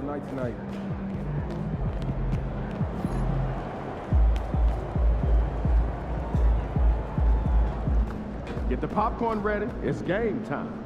night tonight. Get the popcorn ready. It's game time.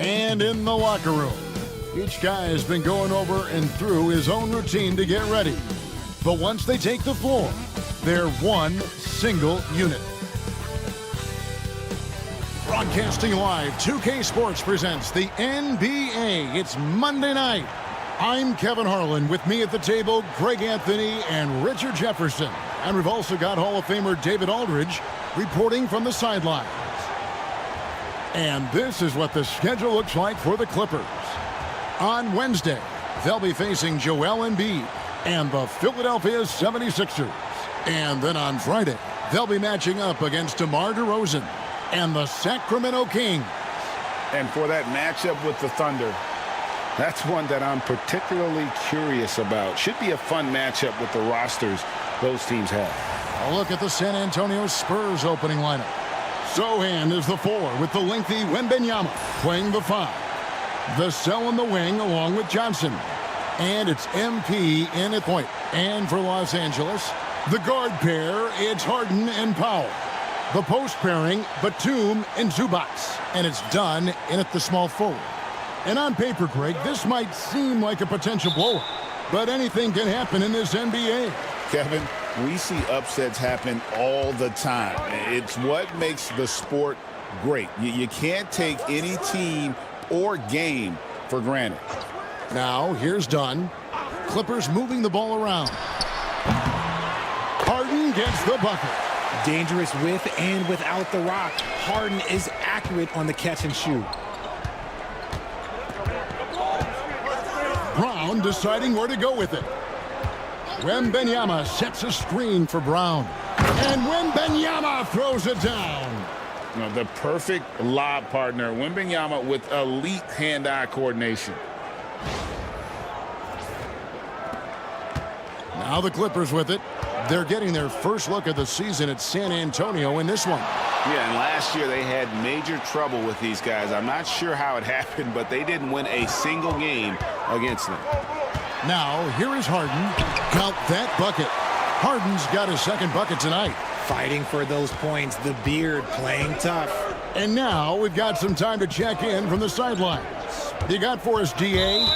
And in the locker room, each guy has been going over and through his own routine to get ready. But once they take the floor, they're one single unit. Broadcasting live, 2K Sports presents the NBA. It's Monday night. I'm Kevin Harlan. With me at the table, Greg Anthony and Richard Jefferson. And we've also got Hall of Famer David Aldridge reporting from the sidelines. And this is what the schedule looks like for the Clippers. On Wednesday, they'll be facing Joel Embiid and the Philadelphia 76ers. And then on Friday, they'll be matching up against DeMar DeRozan and the Sacramento Kings. And for that matchup with the Thunder, that's one that I'm particularly curious about. Should be a fun matchup with the rosters those teams have. A look at the San Antonio Spurs opening lineup. Sohan is the 4 with the lengthy Wembanyama playing the 5. Vassell in the wing along with Johnson. And it's MP in at point. And for Los Angeles, the guard pair, it's Harden and Powell. The post pairing, Batum and Zubac. And it's done in at the small forward. And on paper, Greg, this might seem like a potential blowout, but anything can happen in this NBA. Kevin, we see upsets happen all the time. It's what makes the sport great. You can't take any team or game for granted. Now, here's Dunn. Clippers moving the ball around. Harden gets the bucket. Dangerous with and without the rock. Harden is accurate on the catch and shoot. Brown deciding where to go with it. Wembanyama sets a screen for Brown. And Wembanyama throws it down. The perfect lob partner. Wembanyama with elite hand-eye coordination. Now the Clippers with it. They're getting their first look of the season at San Antonio in this one. Yeah, and last year they had major trouble with these guys. I'm not sure how it happened, but they didn't win a single game against them. Now, here is Harden. Count that bucket. Harden's got his second bucket tonight. Fighting for those points. The beard playing tough. And now we've got some time to check in from the sidelines. You got for us, D.A.?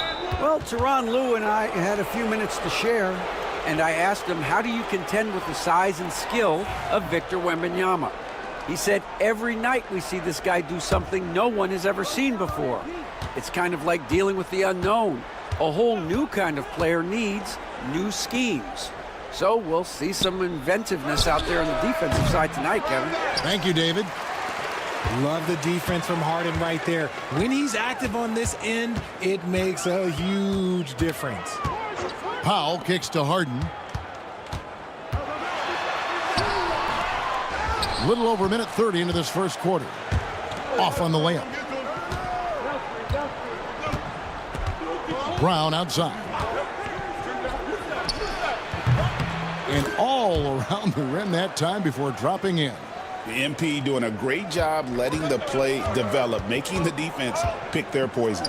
Well, Tyronn Lue and I had a few minutes to share, and I asked him, how do you contend with the size and skill of Victor Wembanyama? He said, every night we see this guy do something no one has ever seen before. It's kind of like dealing with the unknown. A whole new kind of player needs new schemes. So we'll see some inventiveness out there on the defensive side tonight, Kevin. Thank you, David. Love the defense from Harden right there. When he's active on this end, it makes a huge difference. Powell kicks to Harden. A little over a minute 30 into this first quarter. Off on the layup. Brown outside. And all around the rim that time before dropping in. The MP doing a great job letting the play develop, making the defense pick their poison.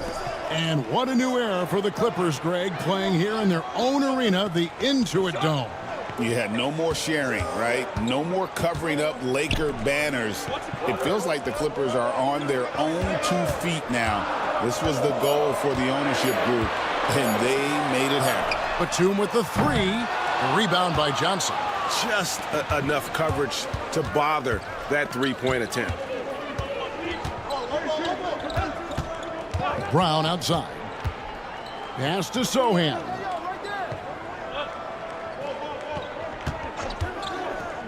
And what a new era for the Clippers, Greg, playing here in their own arena, the Intuit Dome. You had no more sharing, right? No more covering up Laker banners. It feels like the Clippers are on their own 2 feet now. This was the goal for the ownership group, and they made it happen. Batum with the 3. The rebound by Johnson. Just enough coverage to bother that three-point attempt. Brown outside. Pass to Sohan.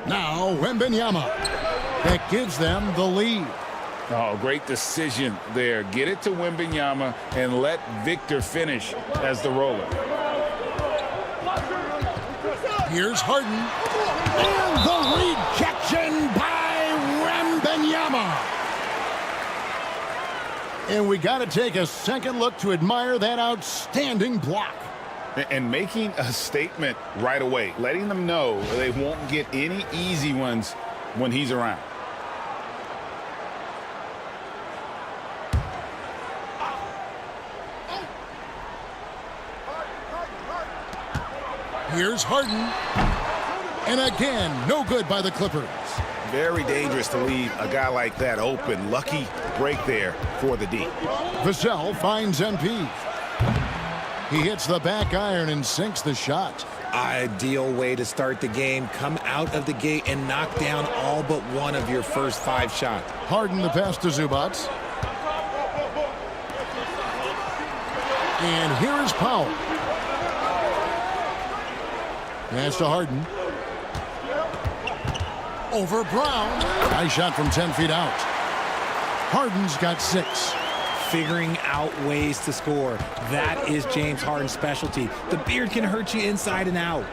Now Wembanyama. That gives them the lead. Oh, great decision there. Get it to Wembanyama and let Victor finish as the roller. Here's Harden. And the rejection by Wembanyama. And we got to take a second look to admire that outstanding block. And making a statement right away, letting them know they won't get any easy ones when he's around. Here's Harden. And again, no good by the Clippers. Very dangerous to leave a guy like that open. Lucky break there for the D. Vassell finds MP. He hits the back iron and sinks the shot. Ideal way to start the game. Come out of the gate and knock down all but one of your first 5 shots. Harden the pass to Zubac. And here is Powell. Pass to Harden. Over Brown. Nice shot from 10 feet out. Harden's got 6. Figuring out ways to score. That is James Harden's specialty. The beard can hurt you inside and out.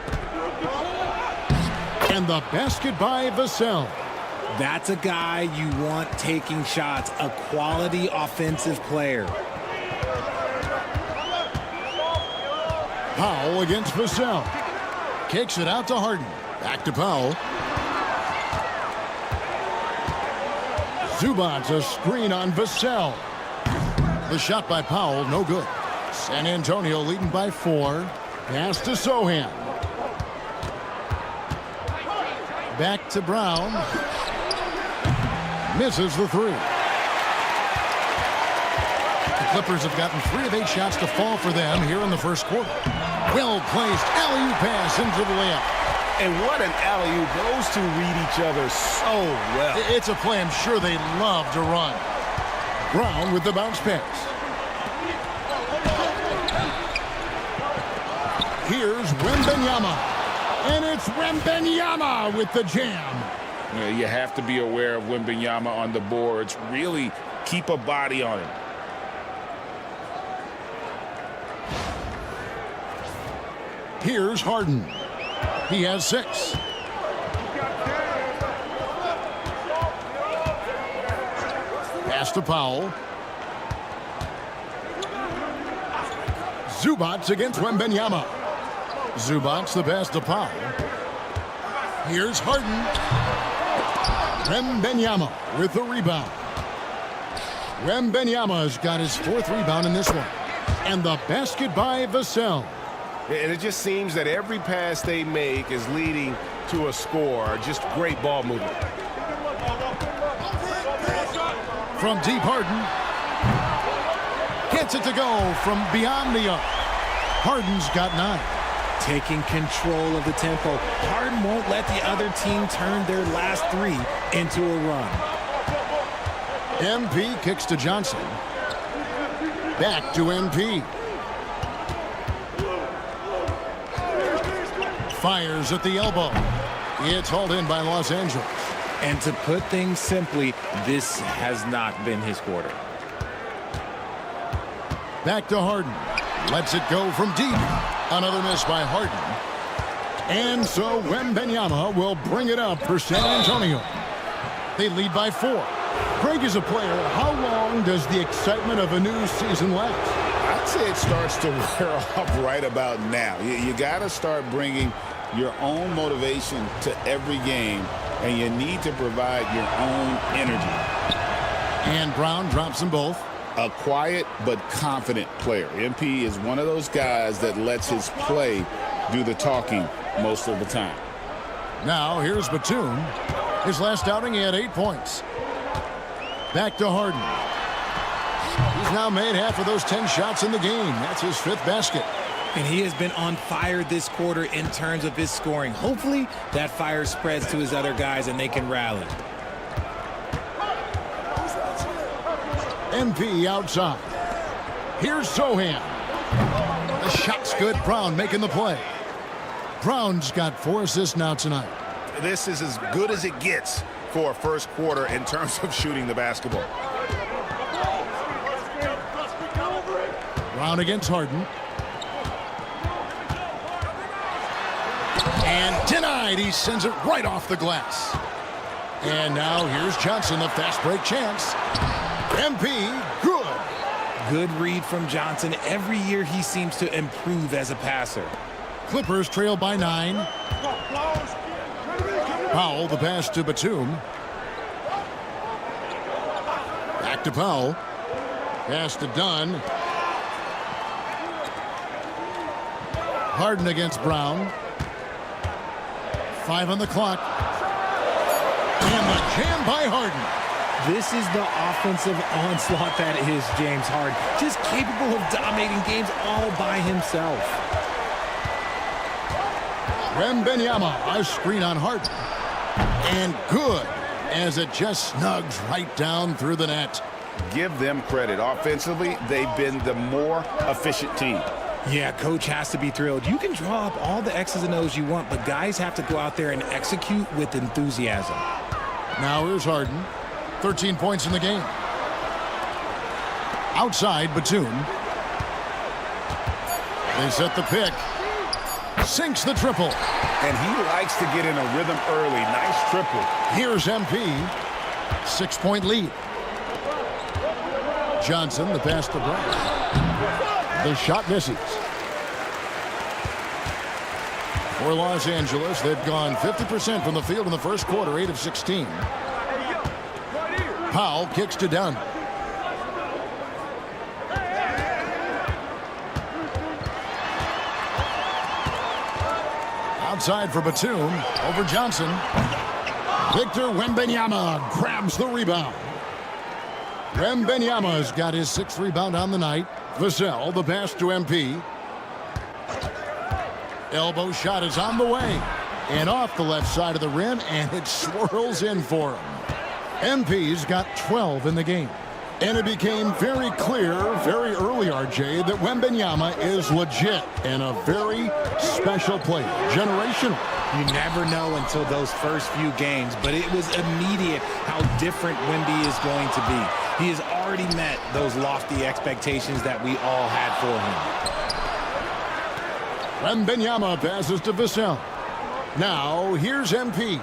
And the basket by Vassell. That's a guy you want taking shots. A quality offensive player. Powell against Vassell. Kicks it out to Harden. Back to Powell. Zubac a screen on Vassell. The shot by Powell, no good. San Antonio leading by 4. Pass to Sohan. Back to Brown. Misses the 3. The Clippers have gotten 3 of 8 shots to fall for them here in the first quarter. Well-placed alley-oop pass into the layup. And what an alley-oop. Those two read each other so well. It's a play I'm sure they love to run. Brown with the bounce pass. Here's Wembanyama. And it's Wembanyama with the jam. You have to be aware of Wembanyama on the boards. Really keep a body on him. Here's Harden. He has 6. Pass to Powell. Zubac against Wembanyama. Zubac the pass to Powell. Here's Harden. Wembanyama with the rebound. Wembanyama's got his 4th rebound in this one. And the basket by Vassell. And it just seems that every pass they make is leading to a score. Just great ball movement. From deep, Harden. Gets it to go from beyond the arc. Harden's got 9. Taking control of the tempo. Harden won't let the other team turn their last 3 into a run. MP kicks to Johnson. Back to MP. Fires at the elbow. It's hauled in by Los Angeles. And to put things simply, this has not been his quarter. Back to Harden. Lets it go from deep. Another miss by Harden. And so Wembanyama will bring it up for San Antonio. They lead by 4. Craig is a player. How long does the excitement of a new season last? I'd say it starts to wear off right about now. You got to start bringing your own motivation to every game, and you need to provide your own energy. And Brown drops them both. A quiet but confident player. MP is one of those guys that lets his play do the talking most of the time. Now here's Batum. His last outing, he had 8 points. Back to Harden. He's now made half of those 10 shots in the game. That's his 5th basket. And he has been on fire this quarter in terms of his scoring. Hopefully that fire spreads to his other guys and they can rally. MP outside. Here's Sohan. The shot's good. Brown making the play. Brown's got 4 assists now tonight. This is as good as it gets for a first quarter in terms of shooting the basketball. Brown against Harden. And denied. He sends it right off the glass. And now here's Johnson, the fast break chance. MP, good. Good read from Johnson. Every year he seems to improve as a passer. Clippers trail by 9. Powell, the pass to Batum. Back to Powell. Pass to Dunn. Harden against Brown. 5 on the clock. And the jam by Harden. This is the offensive onslaught that is James Harden. Just capable of dominating games all by himself. Wembanyama, a screen on Harden. And good, as it just snugs right down through the net. Give them credit. Offensively, they've been the more efficient team. Yeah, coach has to be thrilled. You can draw up all the X's and O's you want, but guys have to go out there and execute with enthusiasm. Now here's Harden. 13 points in the game. Outside, Batum. They set the pick. Sinks the triple. And he likes to get in a rhythm early. Nice triple. Here's MP. 6-point lead. Johnson, the pass to Brown. The shot misses. For Los Angeles, they've gone 50% from the field in the first quarter, 8 of 16. Powell kicks to Dunn. Outside for Batum, over Johnson. Victor Wembanyama grabs the rebound. Wembanyama's got his 6th rebound on the night. Vassell, the pass to MP. Elbow shot is on the way. And off the left side of the rim, and it swirls in for him. MP's got 12 in the game. And it became very clear very early, RJ, that Wembanyama is legit and a very special player. Generational. You never know until those first few games, but it was immediate how different Wemby is going to be. He has already met those lofty expectations that we all had for him. Wembanyama passes to Vassell. Now, here's MP.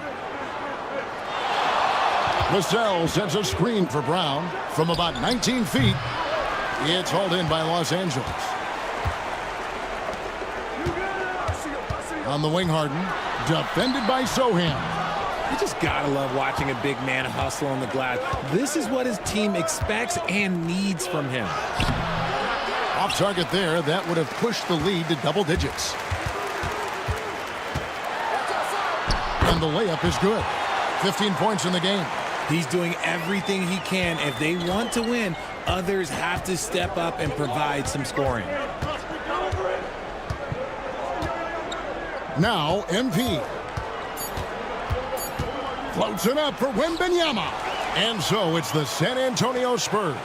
Vassell sends a screen for Brown from about 19 feet. It's hauled in by Los Angeles. On the wing, Harden. Defended by Sohan. You just gotta love watching a big man hustle on the glass. This is what his team expects and needs from him. Off target there. That would have pushed the lead to double digits. And the layup is good. 15 points in the game. He's doing everything he can. If they want to win, others have to step up and provide some scoring. Now, MP. Floats it up for Wembanyama. And so it's the San Antonio Spurs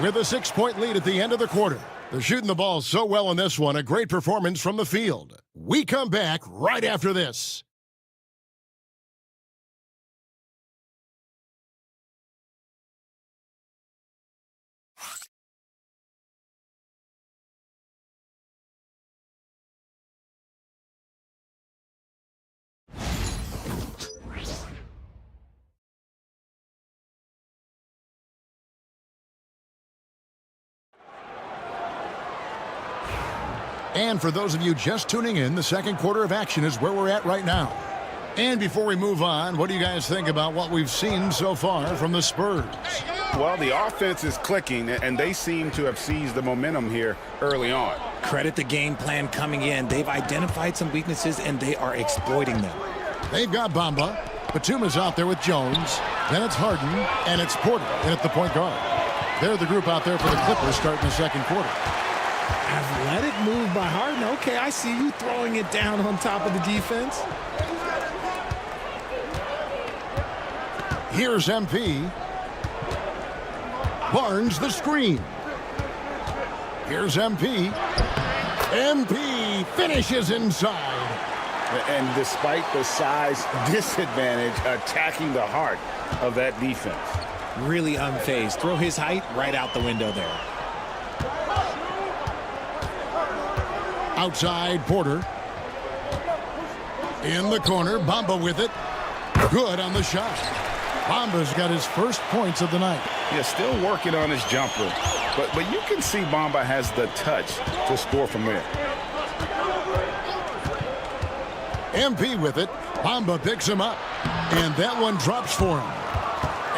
with a 6-point lead at the end of the quarter. They're shooting the ball so well in this one. A great performance from the field. We come back right after this. And for those of you just tuning in, the second quarter of action is where we're at right now. And before we move on, what do you guys think about what we've seen so far from the Spurs? Well, the offense is clicking, and they seem to have seized the momentum here early on. Credit the game plan coming in. They've identified some weaknesses, and they are exploiting them. They've got Bamba. Batuma's out there with Jones. Then it's Harden, and it's Porter in at the point guard. They're the group out there for the Clippers starting the second quarter. Athletic move by Harden. Okay, I see you throwing it down on top of the defense. Here's MP. Barnes the screen. Here's MP. MP finishes inside. And despite the size disadvantage, attacking the heart of that defense. Really unfazed. Throw his height right out the window there. Outside, Porter. In the corner, Bamba with it. Good on the shot. Bamba's got his first points of the night. Yeah, still working on his jumper. But you can see Bamba has the touch to score from there. MP with it. Bamba picks him up. And that one drops for him.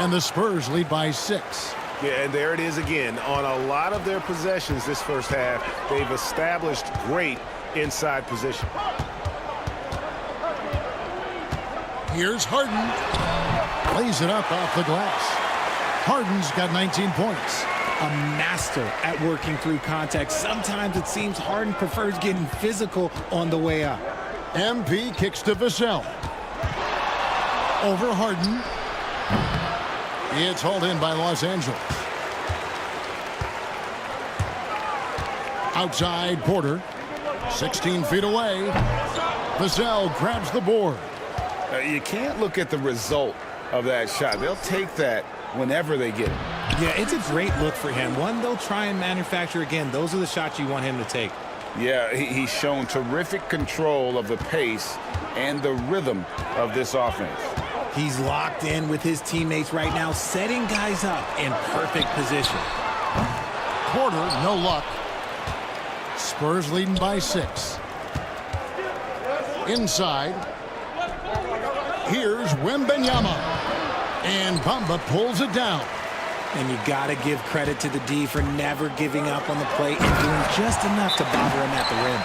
And the Spurs lead by 6. Yeah, and there it is again. On a lot of their possessions this first half, they've established great inside position. Here's Harden. Lays it up off the glass. Harden's got 19 points. A master at working through contact. Sometimes it seems Harden prefers getting physical on the way up. MP kicks to Vassell. Over Harden. It's hauled in by Los Angeles. Outside, Porter. 16 feet away. Vassell grabs the board. You can't look at the result of that shot. They'll take that whenever they get it. Yeah, it's a great look for him. One they'll try and manufacture again. Those are the shots you want him to take. Yeah, he's shown terrific control of the pace and the rhythm of this offense. He's locked in with his teammates right now, setting guys up in perfect position. Porter, no luck. Spurs leading by 6. Inside. Here's Wembanyama. And Bamba pulls it down. And you got to give credit to the D for never giving up on the plate and doing just enough to bother him at the rim.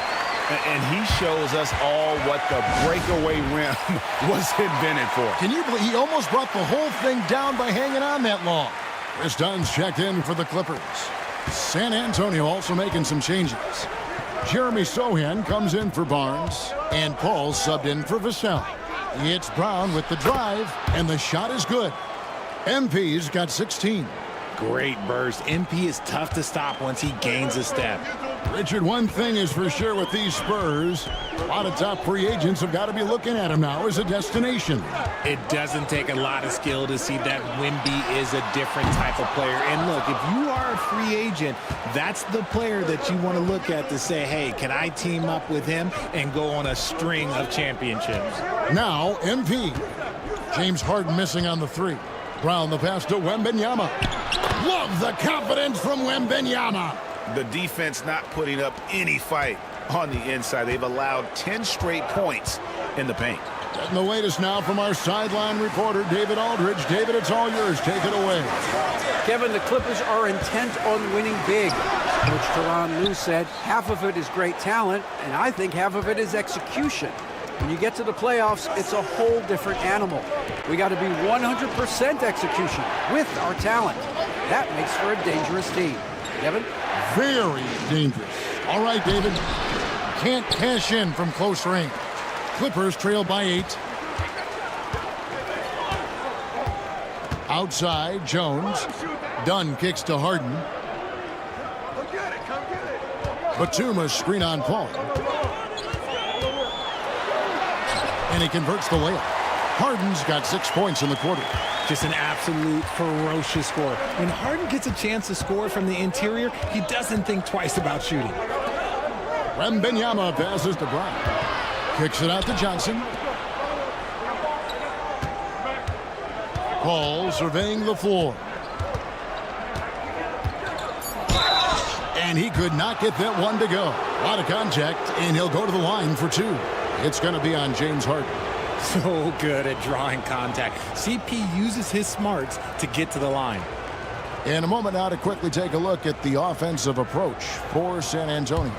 And he shows us all what the breakaway rim was invented for. Can you believe he almost brought the whole thing down by hanging on that long? Chris Dunn's checked in for the Clippers. San Antonio also making some changes. Jeremy Sohan comes in for Barnes, and Paul subbed in for Vassell. It's Brown with the drive, and the shot is good. MP's got 16. Great burst. MP is tough to stop once he gains a step. Richard, one thing is for sure with these Spurs, a lot of top free agents have got to be looking at him now as a destination. It doesn't take a lot of skill to see that Wemby is a different type of player. And look, if you are a free agent, that's the player that you want to look at to say, hey, can I team up with him and go on a string of championships? Now, MP. James Harden missing on the 3. Brown the pass to Wembanyama. Love the confidence from Wembanyama. The defense not putting up any fight on the inside. They've allowed 10 straight points in the paint. Getting the latest now from our sideline reporter, David Aldridge. David, it's all yours. Take it away. Kevin, the Clippers are intent on winning big. Coach Tyronn Lue said half of it is great talent, and I think half of it is execution. When you get to the playoffs, it's a whole different animal. We got to be 100% execution with our talent. That makes for a dangerous team. Kevin? Very dangerous. All right, David. Can't cash in from close range. Clippers trail by 8. Outside, Jones. Dunn kicks to Harden. Batuma's screen on Paul. And he converts the layup. Harden's got 6 points in the quarter. Just an absolute ferocious score. When Harden gets a chance to score from the interior, he doesn't think twice about shooting. Wembanyama passes to Brown. Kicks it out to Johnson. Paul surveying the floor. And he could not get that one to go. A lot of contact, and he'll go to the line for 2. It's going to be on James Harden. So good at drawing contact. CP uses his smarts to get to the line. In a moment now to quickly take a look at the offensive approach for San Antonio.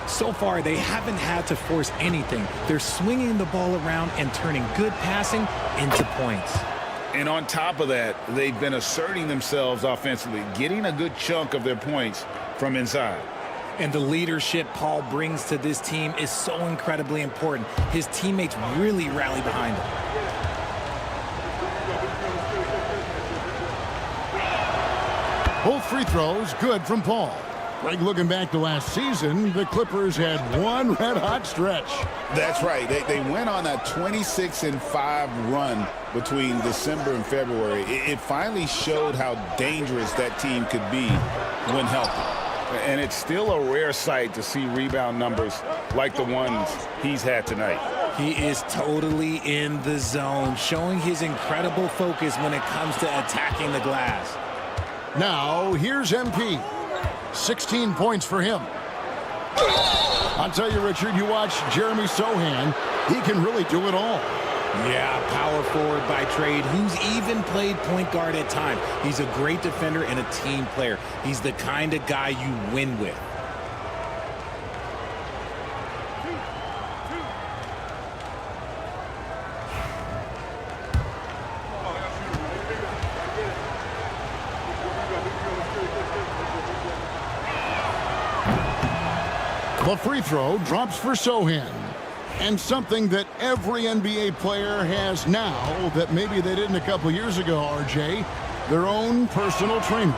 So far, they haven't had to force anything. They're swinging the ball around and turning good passing into points. And on top of that, they've been asserting themselves offensively, getting a good chunk of their points from inside. And the leadership Paul brings to this team is so incredibly important. His teammates really rally behind him. Both free throws good from Paul. Greg, looking back to last season, the Clippers had one red-hot stretch. That's right. They went on a 26-5 run between December and February. It finally showed how dangerous that team could be when healthy. And it's still a rare sight to see rebound numbers like the ones he's had tonight. He is totally in the zone, showing his incredible focus when it comes to attacking the glass. Now, here's MP. 16 points for him. I'll tell you, Richard, you watch Jeremy Sohan, he can really do it all. Yeah, power forward by trade, who's even played point guard at times. He's a great defender and a team player. He's the kind of guy you win with. The free throw drops for Sohan. And something that every NBA player has now that maybe they didn't a couple years ago, RJ, their own personal trainer.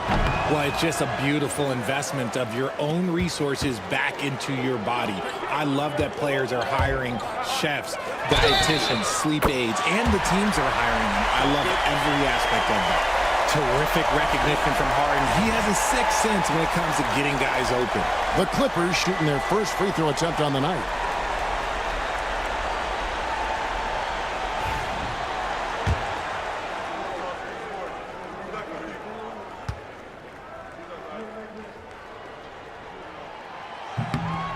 Well, it's just a beautiful investment of your own resources back into your body. I love that players are hiring chefs, dietitians, sleep aides, and the teams are hiring them. I love every aspect of that. Terrific recognition from Harden. He has a sixth sense when it comes to getting guys open. The Clippers shooting their first free throw attempt on the night.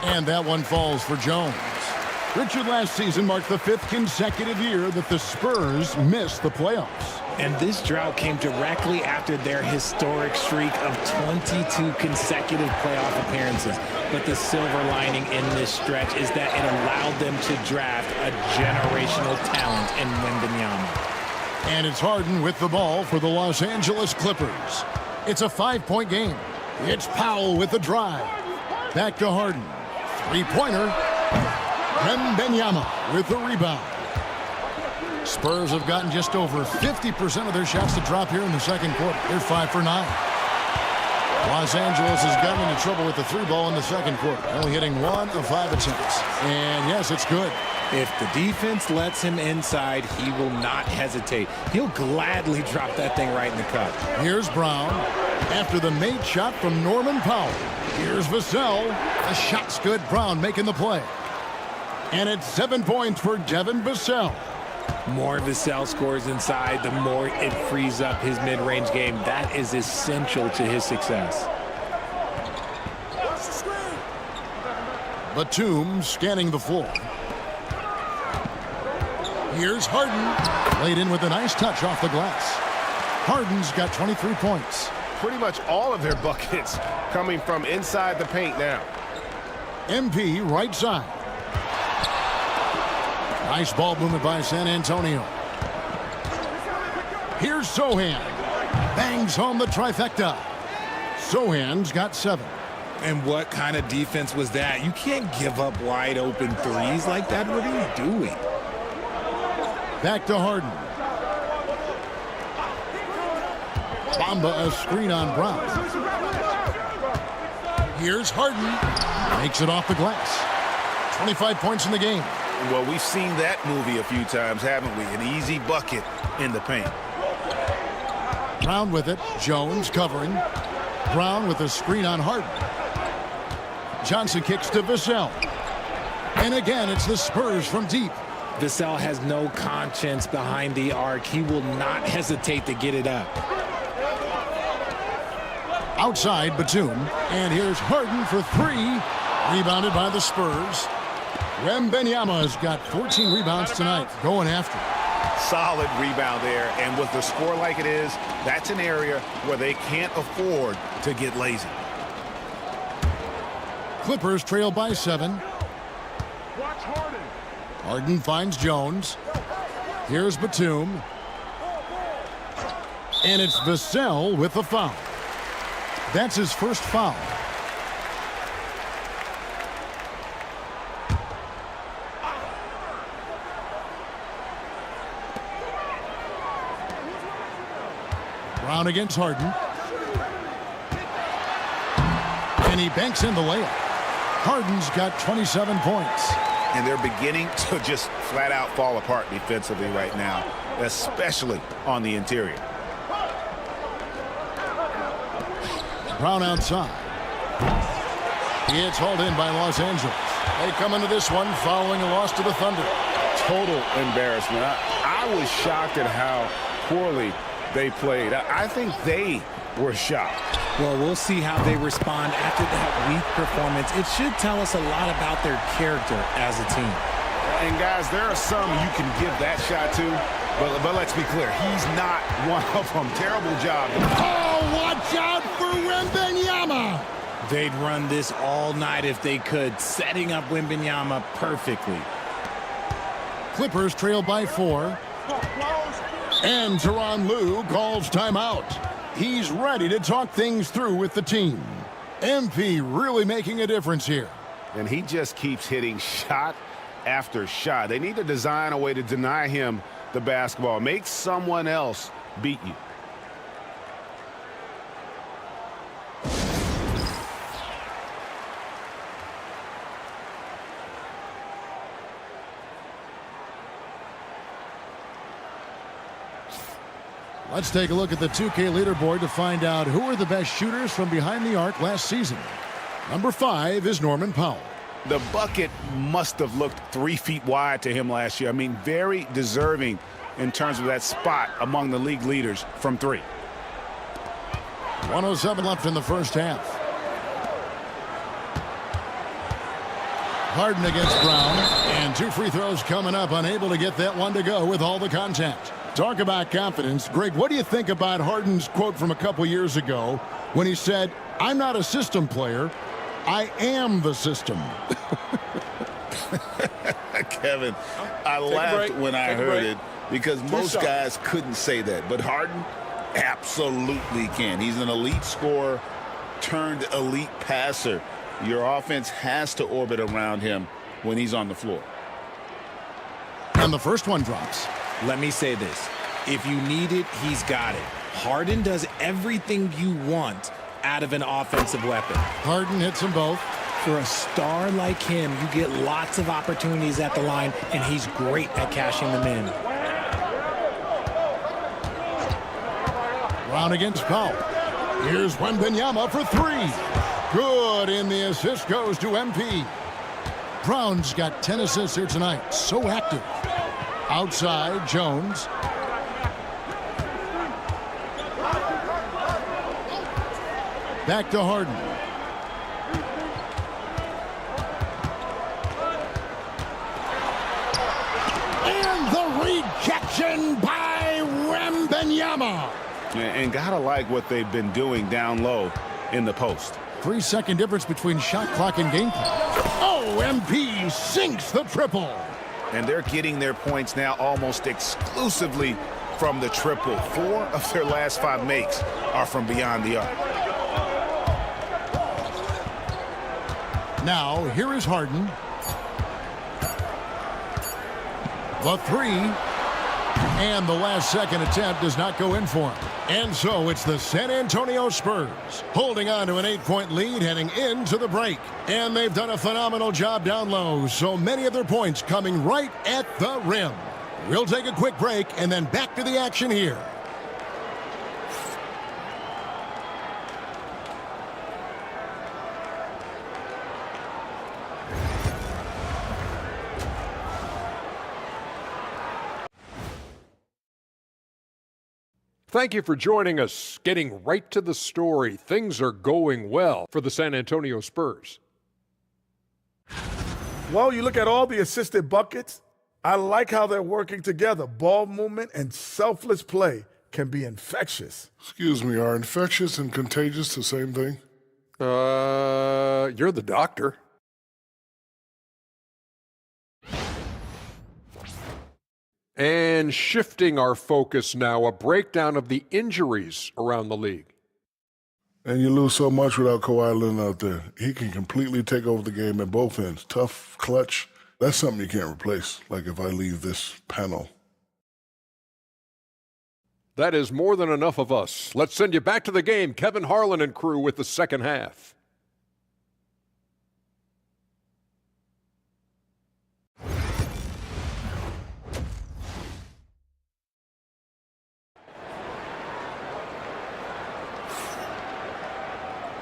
And that one falls for Jones. Richard, last season marked the 5th consecutive year that the Spurs missed the playoffs. And this drought came directly after their historic streak of 22 consecutive playoff appearances. But the silver lining in this stretch is that it allowed them to draft a generational talent in Wembanyama. And it's Harden with the ball for the Los Angeles Clippers. It's a 5-point game. It's Powell with the drive. Back to Harden. Three-pointer. Wembanyama with the rebound. Spurs have gotten just over 50% of their shots to drop here in the second quarter. They're 5 for 9. Los Angeles has gotten into trouble with the 3-ball in the second quarter, only hitting 1 of 5 attempts. And yes, it's good. If the defense lets him inside, he will not hesitate. He'll gladly drop that thing right in the cup. Here's Brown after the made shot from Norman Powell. Here's Vassell. The shot's good. Brown making the play. And it's 7 points for Devin Vassell. More Vassell scores inside, the more it frees up his mid-range game. That is essential to his success. Batum scanning the floor. Here's Harden. Laid in with a nice touch off the glass. Harden's got 23 points. Pretty much all of their buckets coming from inside the paint now. MP right side. Nice ball movement by San Antonio. Here's Sohan. Bangs home the trifecta. Sohan's got 7. And what kind of defense was that? You can't give up wide open threes like that. What are you doing? Back to Harden. Bamba a screen on Brown. Here's Harden. Makes it off the glass. 25 points in the game. Well, we've seen that movie a few times, haven't we? An easy bucket in the paint. Brown with it. Jones covering. Brown with a screen on Harden. Johnson kicks to Vassell. And again, it's the Spurs from deep. Vassell has no conscience behind the arc. He will not hesitate to get it up. Outside Batum. And here's Harden for three. Rebounded by the Spurs. Wembanyama's got 14 rebounds tonight. Going after it. Solid rebound there. And with the score like it is, that's an area where they can't afford to get lazy. Clippers trail by 7. Watch Harden. Harden finds Jones. Here's Batum. And it's Vassell with the foul. That's his first foul. Brown against Harden. And he banks in the layup. Harden's got 27 points. And they're beginning to just flat out fall apart defensively right now, especially on the interior. Brown outside. It's hauled in by Los Angeles. They come into this one following a loss to the Thunder. Total embarrassment. I was shocked at how poorly they played. I think they were shocked. Well, we'll see how they respond after that weak performance. It should tell us a lot about their character as a team. And guys, there are some you can give that shot to, but let's be clear, he's not one of them. Terrible job. Oh, watch out for Wembanyama. They'd run this all night if they could, setting up Wembanyama perfectly. Clippers trail by 4. And Tyronn Lue calls timeout. He's ready to talk things through with the team. MP really making a difference here. And he just keeps hitting shot after shot. They need to design a way to deny him the basketball. Make someone else beat you. Let's take a look at the 2K leaderboard to find out who are the best shooters from behind the arc last season. Number 5 is Norman Powell. The bucket must have looked 3 feet wide to him last year. I mean, very deserving in terms of that spot among the league leaders from 3. 107 left in the first half. Harden against Brown. And 2 free throws coming up. Unable to get that one to go with all the contact. Talk about confidence. Greg, what do you think about Harden's quote from a couple years ago when he said, "I'm not a system player. I am the system." Kevin, I laughed when I heard it because most guys couldn't say that. But Harden absolutely can. He's an elite scorer turned elite passer. Your offense has to orbit around him when he's on the floor. And the first one drops. Let me say this. If you need it, he's got it. Harden does everything you want out of an offensive weapon. Harden hits them both. For a star like him, you get lots of opportunities at the line, and he's great at cashing them in. Brown against Powell. Here's Wembanyama for 3. Good, and the assist goes to MP. Brown's got 10 assists here tonight. So active. Outside, Jones. Back to Harden. And the rejection by Wembanyama. And gotta like what they've been doing down low in the post. 3-second difference between shot clock and game clock. Oh, MP sinks the triple. And they're getting their points now almost exclusively from the triple. 4 of their last 5 makes are from beyond the arc. Now, here is Harden. The 3. And the last second attempt does not go in for him. And so it's the San Antonio Spurs holding on to an 8-point lead heading into the break. And they've done a phenomenal job down low, so many of their points coming right at the rim. We'll take a quick break and then back to the action here. Thank you for joining us. Getting right to the story, things are going well for the San Antonio Spurs. Well, you look at all the assisted buckets. I like how they're working together. Ball movement and selfless play can be infectious. Excuse me, are infectious and contagious the same thing? You're the doctor. And shifting our focus now, a breakdown of the injuries around the league. And you lose so much without Kawhi Leonard out there. He can completely take over the game at both ends. Tough, clutch. That's something you can't replace, like if I leave this panel. That is more than enough of us. Let's send you back to the game. Kevin Harlan and crew with the second half.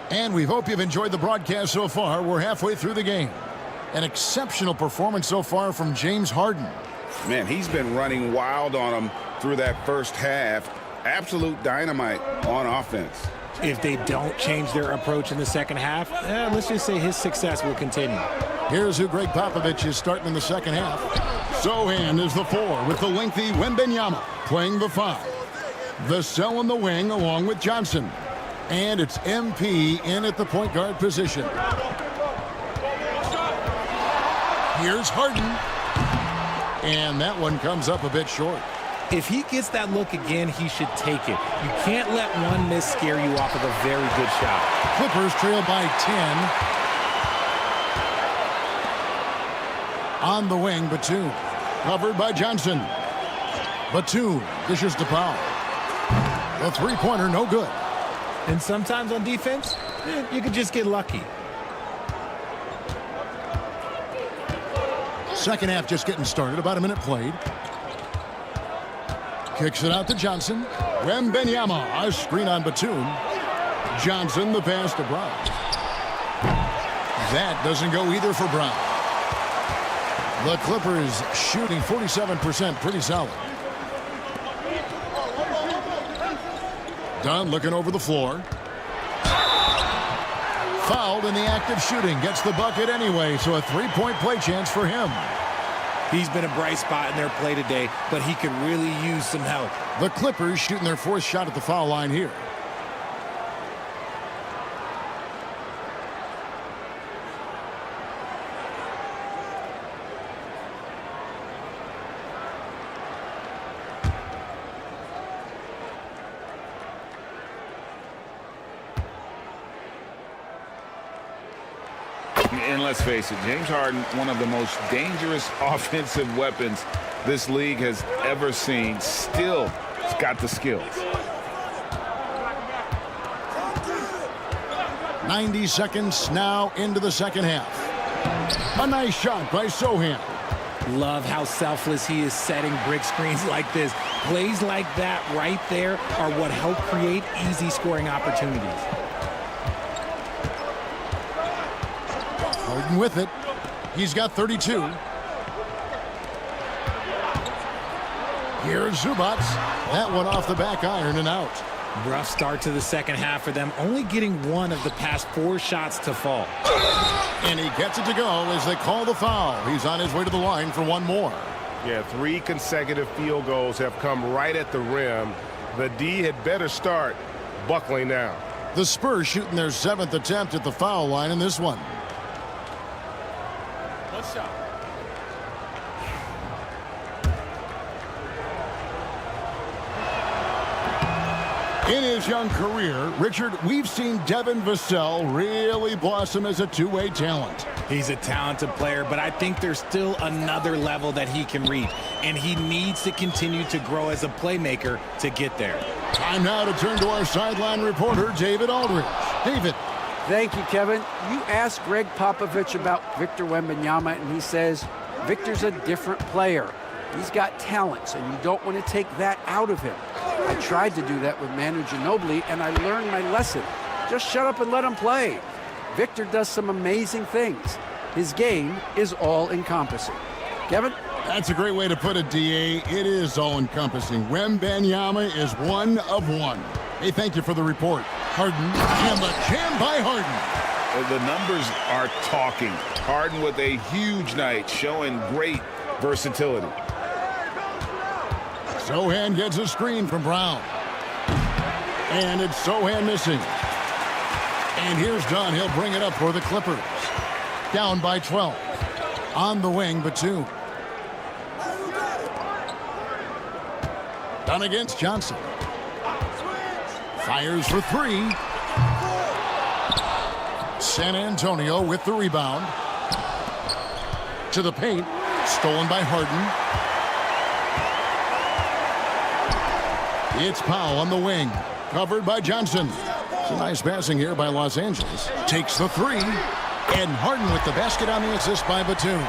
And we hope you've enjoyed the broadcast so far. We're halfway through the game. An exceptional performance so far from James Harden. Man, he's been running wild on them through that first half. Absolute dynamite on offense. If they don't change their approach in the second half, let's just say his success will continue. Here's who Greg Popovich is starting in the second half. Sohan is the 4 with the lengthy Wembanyama playing the 5. Vassell in the wing along with Johnson. And it's MP in at the point guard position. Here's Harden. And that one comes up a bit short. If he gets that look again, he should take it. You can't let one miss scare you off of a very good shot. Clippers trail by 10. On the wing, Batum. Covered by Johnson. Batum dishes to Powell. The three-pointer, no good. And sometimes on defense, you can just get lucky. Second half just getting started. About a minute played. Kicks it out to Johnson. Wembanyama, a screen on Batum. Johnson, the pass to Brown. That doesn't go either for Brown. The Clippers shooting 47%, pretty solid. Dunn looking over the floor. Fouled in the act of shooting. Gets the bucket anyway, so a three-point play chance for him. He's been a bright spot in their play today, but he could really use some help. The Clippers shooting their fourth shot at the foul line here. And let's face it, James Harden, one of the most dangerous offensive weapons this league has ever seen, still has got the skills. 90 seconds now into the second half. A nice shot by Sohan. Love how selfless he is setting brick screens like this. Plays like that right there are what help create easy scoring opportunities. Harden with it. He's got 32. Here's Zubac. That one off the back iron and out. Rough start to the second half for them, only getting one of the past 4 shots to fall. And he gets it to go as they call the foul. He's on his way to the line for one more. Yeah, 3 consecutive field goals have come right at the rim. The D had better start buckling now. The Spurs shooting their 7th attempt at the foul line in this one. In his young career, Richard, we've seen Devin Vassell really blossom as a two-way talent. He's a talented player, but I think there's still another level that he can reach, and he needs to continue to grow as a playmaker to get there. Time now to turn to our sideline reporter, David Aldridge. David. Thank you, Kevin. You asked Greg Popovich about Victor Wembanyama, and he says, Victor's a different player. He's got talents, and you don't want to take that out of him. I tried to do that with Manu Ginobili, and I learned my lesson. Just shut up and let him play. Victor does some amazing things. His game is all-encompassing. Kevin? That's a great way to put it, D.A. It is all-encompassing. Wembanyama is one of one. Hey, thank you for the report. Harden, and the jam by Harden. The numbers are talking. Harden with a huge night, showing great versatility. Sochan gets a screen from Brown. And it's Sochan missing. And here's Dunn. He'll bring it up for the Clippers. Down by 12. On the wing, Batum. Dunn against Johnson. Fires for three. San Antonio with the rebound. To the paint. Stolen by Harden. It's Powell on the wing. Covered by Johnson. It's a nice passing here by Los Angeles. Takes the three. And Harden with the basket on the assist by Batum.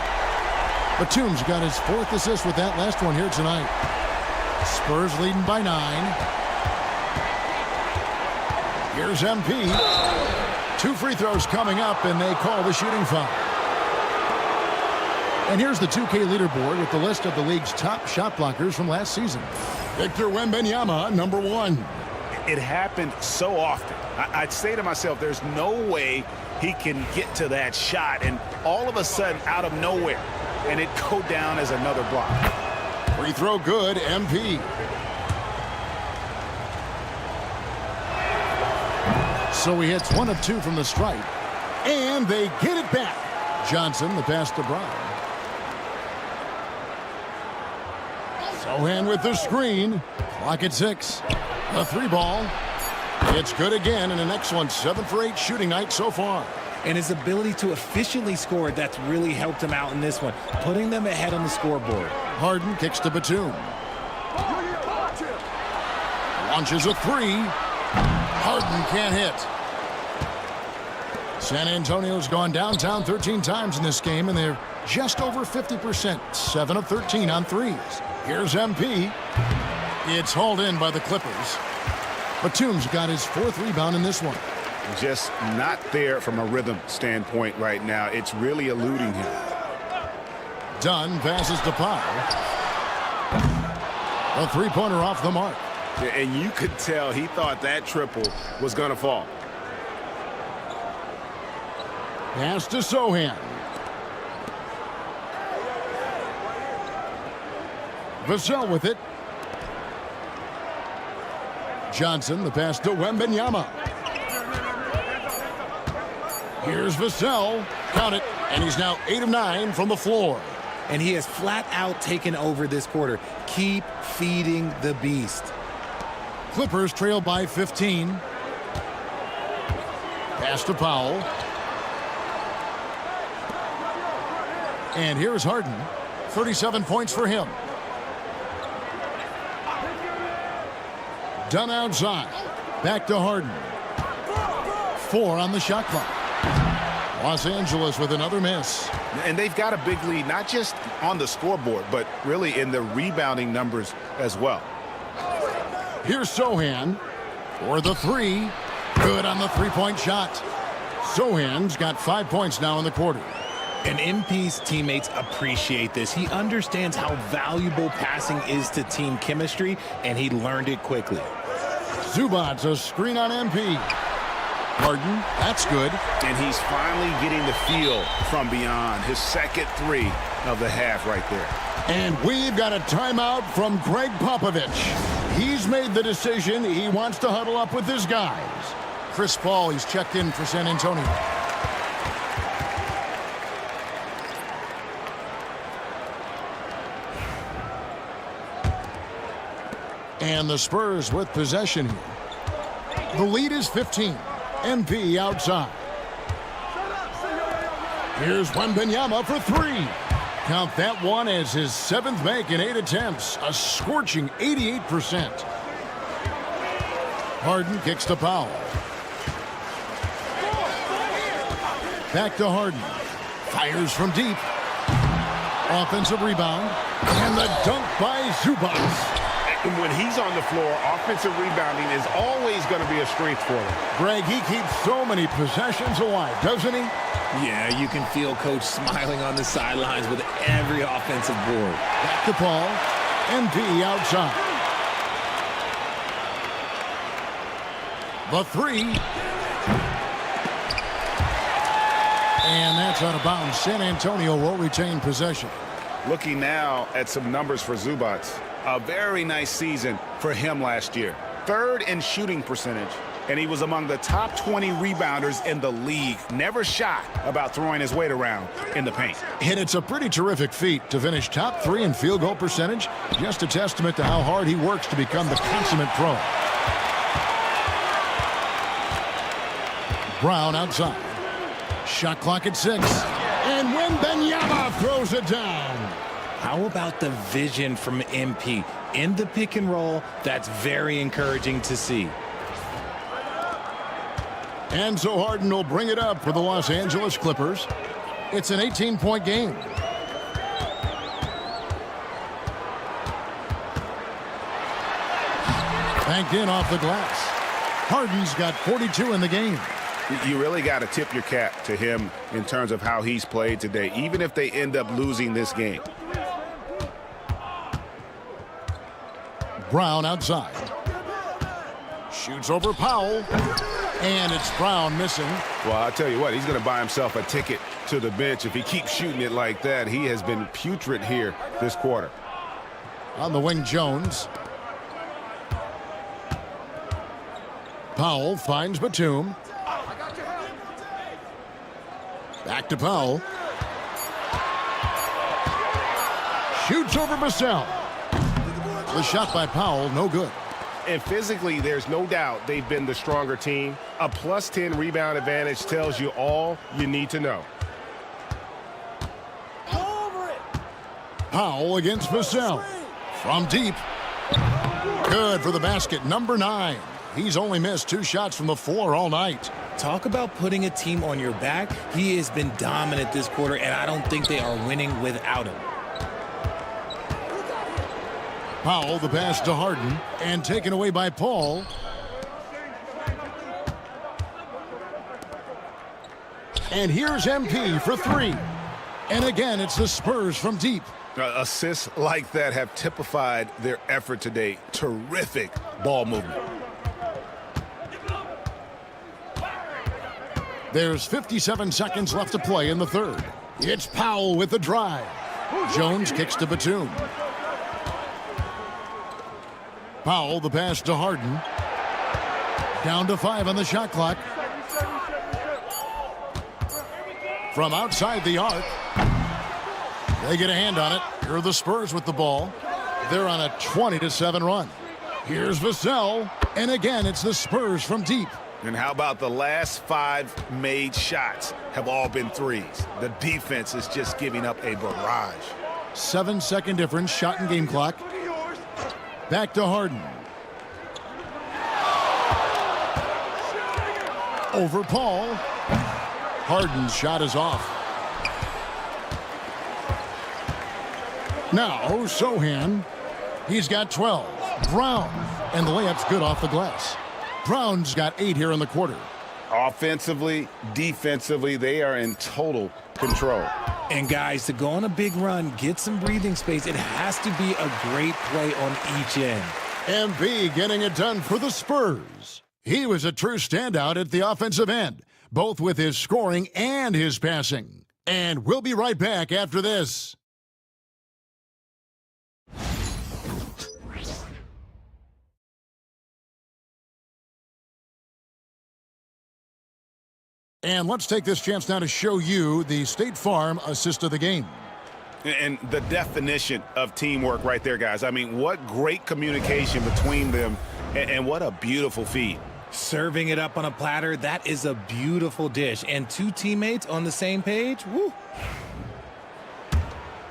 Batum's got his 4th assist with that last one here tonight. Spurs leading by 9. Here's MP. 2 free throws coming up, and they call the shooting foul. And here's the 2K leaderboard with the list of the league's top shot blockers from last season. Victor Wembanyama, number 1. It happened so often. I'd say to myself, there's no way he can get to that shot, and all of a sudden, out of nowhere, and it go down as another block. Free throw good, MP. So he hits 1 of 2 from the stripe, and they get it back. Johnson, the pass to Brown. Sochan with the screen. Clock at 6. The 3 ball. It's good again, and an excellent 7 for 8 shooting night so far. And his ability to efficiently score, that's really helped him out in this one, putting them ahead on the scoreboard. Harden kicks to Batum. Launches a 3. Harden can't hit. San Antonio's gone downtown 13 times in this game, and they're just over 50%. 7 of 13 on threes. Here's MP. It's hauled in by the Clippers. Batum's got his 4th rebound in this one. Just not there from a rhythm standpoint right now. It's really eluding him. Dunn passes to Powell. A 3-pointer off the mark. And you could tell he thought that triple was going to fall. Pass to Sochan. Vassell with it. Johnson, the pass to Wembanyama. Here's Vassell. Count it. And he's now 8 of 9 from the floor. And he has flat out taken over this quarter. Keep feeding the beast. Clippers trail by 15. Pass to Powell. And here's Harden. 37 points for him. Dunn outside. Back to Harden. 4 on the shot clock. Los Angeles with another miss. And they've got a big lead, not just on the scoreboard, but really in the rebounding numbers as well. Here's Sochan for the 3. Good on the 3-point shot. Sochan's got 5 points now in the quarter. And MP's teammates appreciate this. He understands how valuable passing is to team chemistry, and he learned it quickly. Zubac's a screen on MP. Harden, that's good. And he's finally getting the feel from beyond. His 2nd 3 of the half right there. And we've got a timeout from Greg Popovich. He's made the decision. He wants to huddle up with his guys. Chris Paul, he's checked in for San Antonio. And the Spurs with possession here. The lead is 15. MP outside. Here's Wembanyama for 3. Count that one as his 7th make in 8 attempts. A scorching 88%. Harden kicks to Powell. Back to Harden. Fires from deep. Offensive rebound. And the dunk by Zubac. And when he's on the floor, offensive rebounding is always going to be a strength for him. Greg, he keeps so many possessions alive, doesn't he? Yeah, you can feel Coach smiling on the sidelines with every offensive board. Back to Paul. MP outside. The three. And that's out of bounds. San Antonio will retain possession. Looking now at some numbers for Zubac. A very nice season for him last year. 3rd in shooting percentage, and he was among the top 20 rebounders in the league. Never shy about throwing his weight around in the paint. And it's a pretty terrific feat to finish top 3 in field goal percentage. Just a testament to how hard he works to become the consummate pro. Brown outside. Shot clock at 6. And Wembanyama throws it down. How about the vision from MP in the pick and roll? That's very encouraging to see. And so Harden will bring it up for the Los Angeles Clippers. It's an 18-point game. Banked in off the glass. Harden's got 42 in the game. You really got to tip your cap to him in terms of how he's played today, even if they end up losing this game. Brown outside. Shoots over Powell. And it's Brown missing. Well, I'll tell you what, he's going to buy himself a ticket to the bench if he keeps shooting it like that. He has been putrid here this quarter. On the wing, Jones. Powell finds Batum. Back to Powell. Shoots over Vassell. The shot by Powell, no good. And physically, there's no doubt they've been the stronger team. A +10 rebound advantage tells you all you need to know. Powell against Vassell. From deep. Good for the basket, number 9. He's only missed 2 shots from the floor all night. Talk about putting a team on your back. He has been dominant this quarter, and I don't think they are winning without him. Powell, the pass to Harden, and taken away by Paul. And here's MP for 3. And again, it's the Spurs from deep. Assists like that have typified their effort today. Terrific ball movement. There's 57 seconds left to play in the third. It's Powell with the drive. Jones kicks to Batum. Powell, the pass to Harden. Down to 5 on the shot clock. From outside the arc. They get a hand on it. Here are the Spurs with the ball. They're on a 20-7 run. Here's Vassell. And again, it's the Spurs from deep. And how about the last 5 made shots have all been threes? The defense is just giving up a barrage. 7-second difference, shot and game clock. Back to Harden. Over Paul. Harden's shot is off. Now, Sohan. He's got 12. Brown. And the layup's good off the glass. Brown's got 8 here in the quarter. Offensively, defensively, they are in total control. And guys, to go on a big run, get some breathing space, it has to be a great play on each end. MP getting it done for the Spurs. He was a true standout at the offensive end, both with his scoring and his passing. And we'll be right back after this. And let's take this chance now to show you the State Farm assist of the game. And the definition of teamwork right there, guys. I mean, what great communication between them, and what a beautiful feed. Serving it up on a platter, that is a beautiful dish. And 2 teammates on the same page, woo.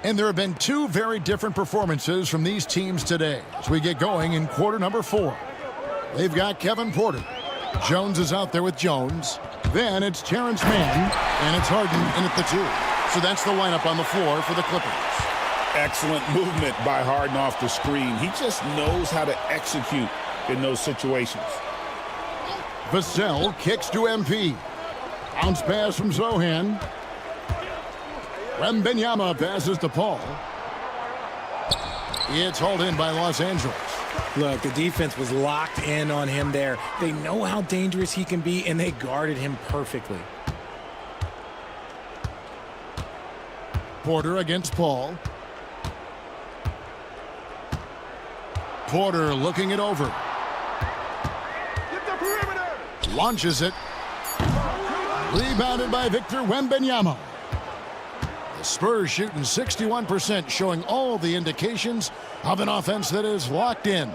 And there have been 2 very different performances from these teams today as we get going in quarter number 4. They've got Kevin Porter. Jones is out there with Jones. Then it's Terrence Mann, and it's Harden in at the 2. So that's the lineup on the floor for the Clippers. Excellent movement by Harden off the screen. He just knows how to execute in those situations. Vassell kicks to MP. Bounce pass from Zohan. Wembanyama passes to Paul. It's hauled in by Los Angeles. Look, the defense was locked in on him there. They know how dangerous he can be, and they guarded him perfectly. Porter against Paul. Porter looking it over. Launches it. Rebounded by Victor Wembanyama. The Spurs shooting 61%, showing all the indications of an offense that is locked in.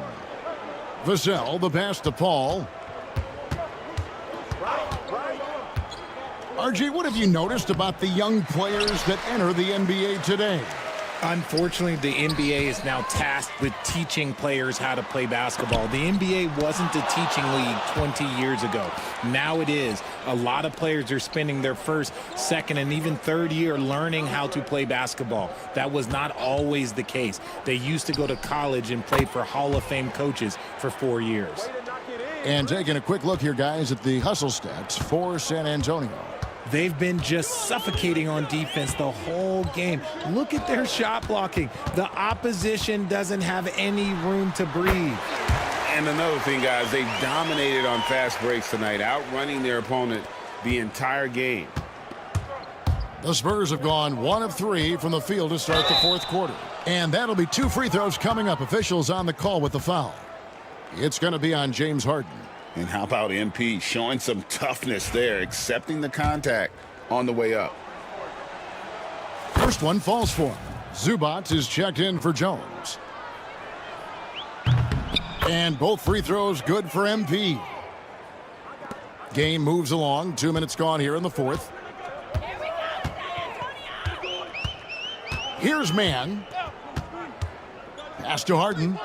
Vassell, the pass to Paul. RG, what have you noticed about the young players that enter the NBA today? Unfortunately, the NBA is now tasked with teaching players how to play basketball. The NBA wasn't a teaching league 20 years ago. Now it is. A lot of players are spending their first, second, and even third year learning how to play basketball. That was not always the case. They used to go to college and play for Hall of Fame coaches for 4 years. And taking a quick look here, guys, at the hustle stats for San Antonio. They've been just suffocating on defense the whole game. Look at their shot blocking. The opposition doesn't have any room to breathe. And another thing, guys, they dominated on fast breaks tonight, outrunning their opponent the entire game. The Spurs have gone 1 of 3 from the field to start the fourth quarter. And that'll be 2 free throws coming up. Officials on the call with the foul. It's going to be on James Harden. And how about MP showing some toughness there, accepting the contact on the way up. First one falls for him. Zubac is checked in for Jones. And both free throws good for MP. Game moves along. 2 minutes gone here in the fourth. Here's Mann. Pass to Harden.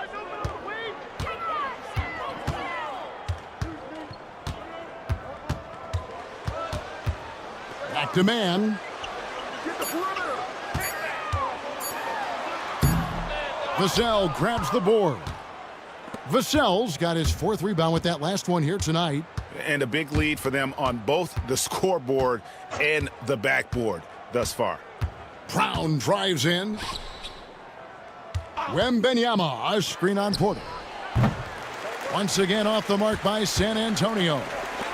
Back to Mann. Vassell grabs the board. Vassell's got his 4th rebound with that last one here tonight. And a big lead for them on both the scoreboard and the backboard thus far. Brown drives in. Wembanyama, a screen on Porter. Once again off the mark by San Antonio.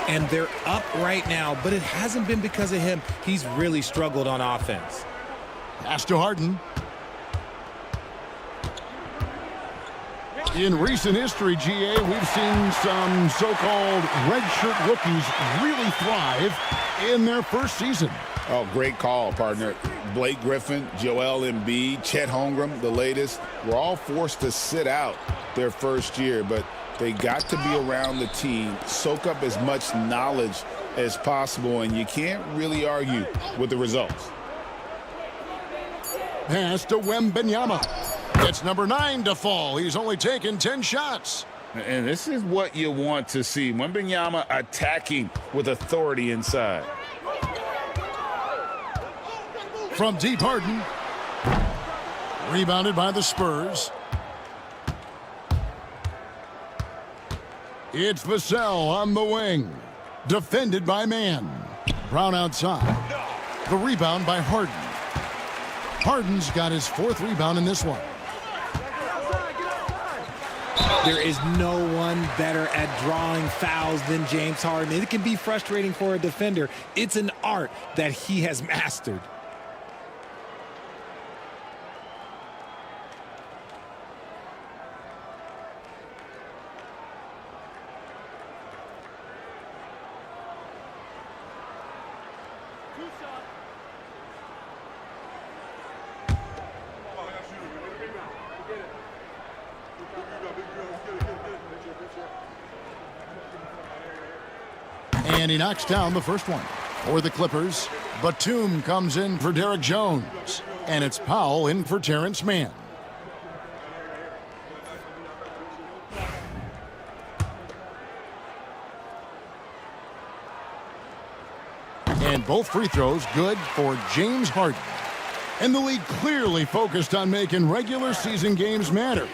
And they're up right now, but it hasn't been because of him. He's really struggled on offense. Pass to Harden. In recent history, GA, we've seen some so-called redshirt rookies really thrive in their first season. Oh, great call, partner. Blake Griffin, Joel Embiid, Chet Holmgren, the latest, were all forced to sit out their first year, but they got to be around the team, soak up as much knowledge as possible, and you can't really argue with the results. Pass to Wembanyama. It's number 9 to fall. He's only taken 10 shots. And this is what you want to see. Wembanyama attacking with authority inside. From deep, Harden. Rebounded by the Spurs. It's Vassell on the wing. Defended by Mann. Brown outside. The rebound by Harden. Harden's got his 4th rebound in this one. There is no one better at drawing fouls than James Harden. It can be frustrating for a defender. It's an art that he has mastered. And he knocks down the first one. For the Clippers, Batum comes in for Derek Jones. And it's Powell in for Terrence Mann. And both free throws good for James Harden. And the league clearly focused on making regular season games matter.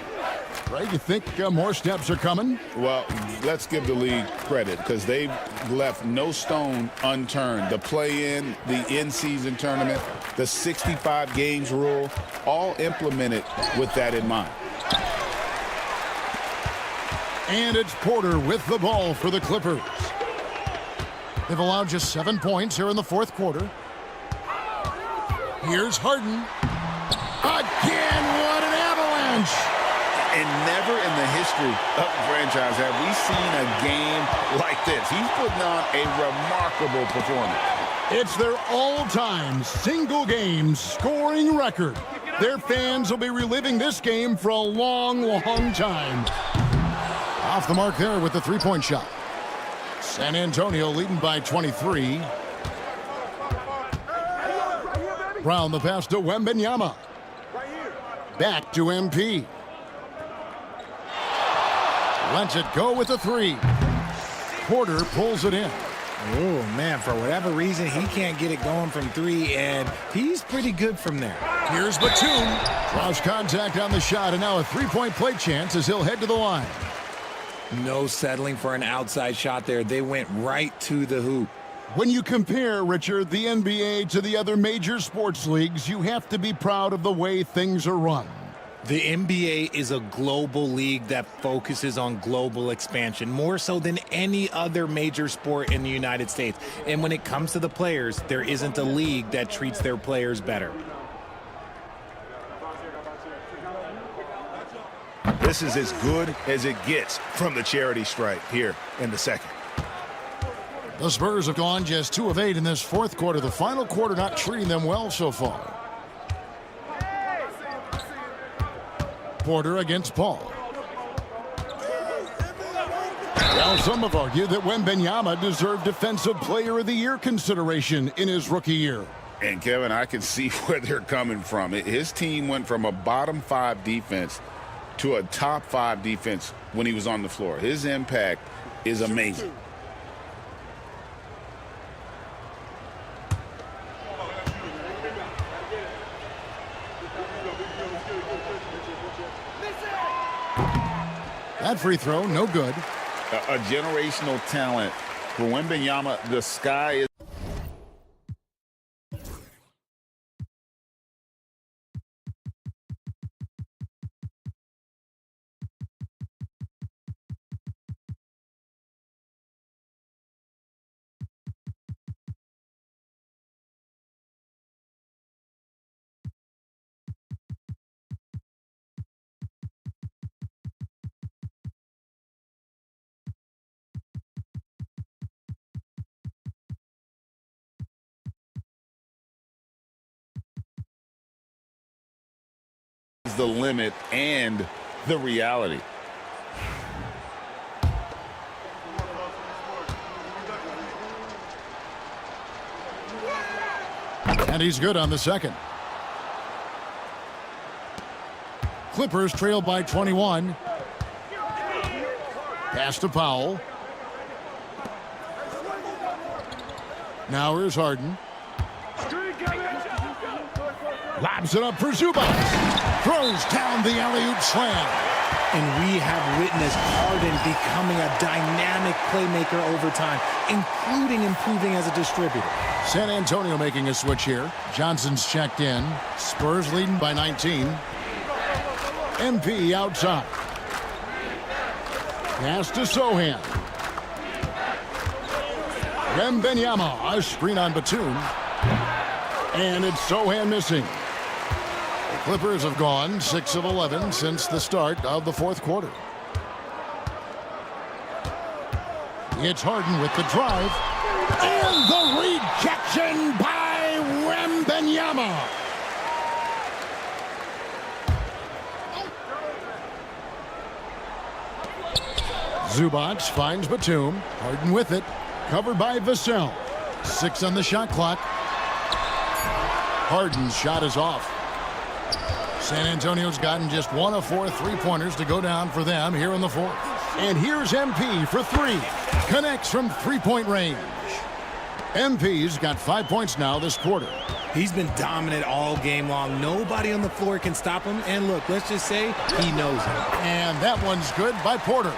Right? You think more steps are coming? Well, let's give the league credit because they've left no stone unturned. The play-in, the in-season tournament, the 65 games rule, all implemented with that in mind. And it's Porter with the ball for the Clippers. They've allowed just 7 points here in the fourth quarter. Here's Harden. Again, what an avalanche! And never in the history of the franchise have we seen a game like this. He's putting on a remarkable performance. It's their all-time single-game scoring record. Their fans will be reliving this game for a long, long time. Off the mark there with the three-point shot. San Antonio leading by 23. Brown the pass to Wembanyama. Back to MP. Lets it go with the three. Porter pulls it in. Oh, man, for whatever reason, he can't get it going from three, and he's pretty good from there. Here's Batum. Draws contact on the shot, and now a three-point play chance as he'll head to the line. No settling for an outside shot there. They went right to the hoop. When you compare, Richard, the NBA to the other major sports leagues, you have to be proud of the way things are run. The NBA is a global league that focuses on global expansion, more so than any other major sport in the United States. And when it comes to the players, there isn't a league that treats their players better. This is as good as it gets from the charity stripe here in the second. The Spurs have gone just 2 of 8 in this fourth quarter. The final quarter not treating them well so far. Porter against Paul. Now some have argued that Wembanyama deserved Defensive Player of the Year consideration in his rookie year. And, Kevin, I can see where they're coming from. His team went from a bottom 5 defense to a top 5 defense when he was on the floor. His impact is amazing. That free throw, no good. A generational talent for Wembanyama. The sky is. The limit and the reality. And he's good on the second. Clippers trail by 21. Pass to Powell. Now here's Harden. Lobs it up for Zubac. Throws down the alley-oop slam. And we have witnessed Harden becoming a dynamic playmaker over time, including improving as a distributor. San Antonio making a switch here. Johnson's checked in. Spurs leading by 19. MP outside. Pass to Sohan. Wembanyama, a screen on Batum. And it's Sohan missing. The Clippers have gone 6 of 11 since the start of the fourth quarter. It's Harden with the drive. And the rejection by Wembanyama. Zubac finds Batum. Harden with it. Covered by Vassell. 6 on the shot clock. Harden's shot is off. San Antonio's gotten just 1 of 4 three-pointers to go down for them here in the fourth. And here's MP for 3. Connects from three-point range. MP's got 5 points now this quarter. He's been dominant all game long. Nobody on the floor can stop him. And look, let's just say he knows it. And that one's good by Porter.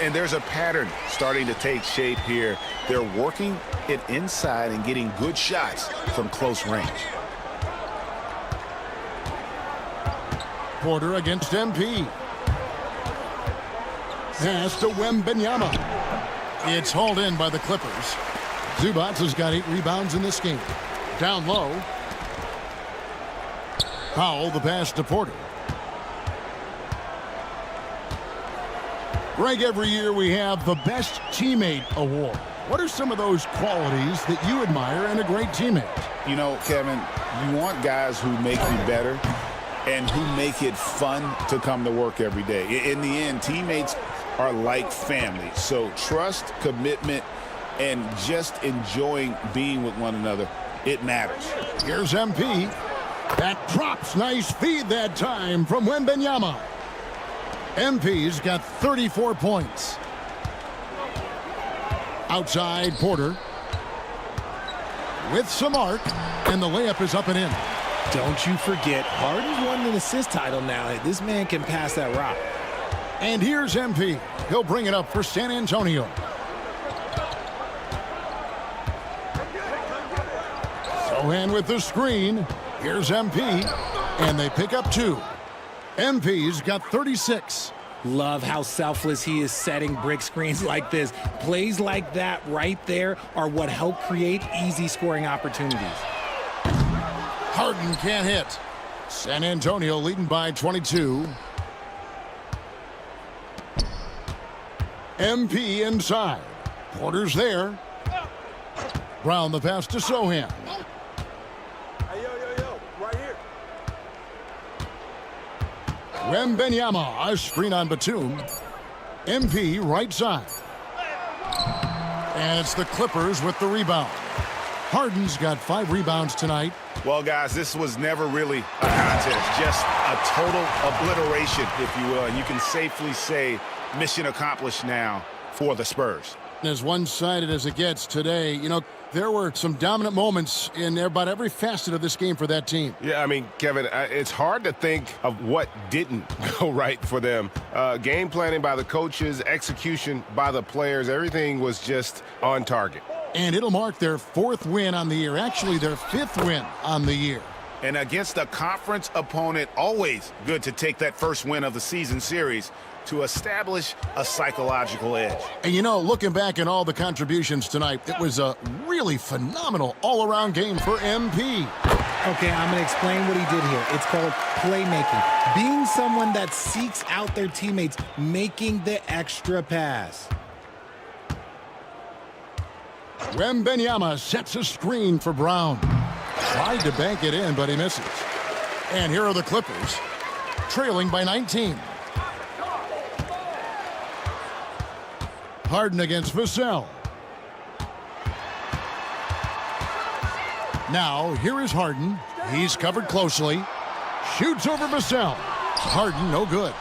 And there's a pattern starting to take shape here. They're working it inside and getting good shots from close range. Porter against MP. Pass to Wembanyama. It's hauled in by the Clippers. Zubac has got 8 rebounds in this game. Down low. Powell, the pass to Porter. Greg, every year we have the Best Teammate Award. What are some of those qualities that you admire in a great teammate? You know, Kevin, you want guys who make you better and who make it fun to come to work every day. In the end, teammates are like family. So trust, commitment, and just enjoying being with one another, it matters. Here's MP. That drops. Nice feed that time from Wembanyama. MP's got 34 points. Outside Porter. With some arc, and the layup is up and in. Don't you forget, Harden's won an assist title now. This man can pass that rock. And here's MP. He'll bring it up for San Antonio. Sohan with the screen. Here's MP. And they pick up 2. MP's got 36. Love how selfless he is setting brick screens like this. Plays like that right there are what help create easy scoring opportunities. Harden can't hit. San Antonio leading by 22. MP inside. Porter's there. Brown the pass to Sohan. Wembanyama, a screen on Batum. MP right side. And it's the Clippers with the rebound. Harden's got 5 rebounds tonight. Well, guys, this was never really a contest, just a total obliteration, if you will. And you can safely say mission accomplished now for the Spurs. As one-sided as it gets today, you know, there were some dominant moments in about every facet of this game for that team. Yeah, I mean, Kevin, it's hard to think of what didn't go right for them. Game planning by the coaches, execution by the players, everything was just on target. And it'll mark their 4th win on the year, actually their 5th win on the year. And against a conference opponent, always good to take that first win of the season series to establish a psychological edge. And you know, looking back at all the contributions tonight, it was a really phenomenal all-around game for MP. Okay, I'm going to explain what he did here. It's called playmaking. Being someone that seeks out their teammates, making the extra pass. Wembanyama sets a screen for Brown. Tried to bank it in, but he misses. And here are the Clippers, trailing by 19. Harden against Vassell. Now, here is Harden. He's covered closely. Shoots over Vassell. Harden, no good.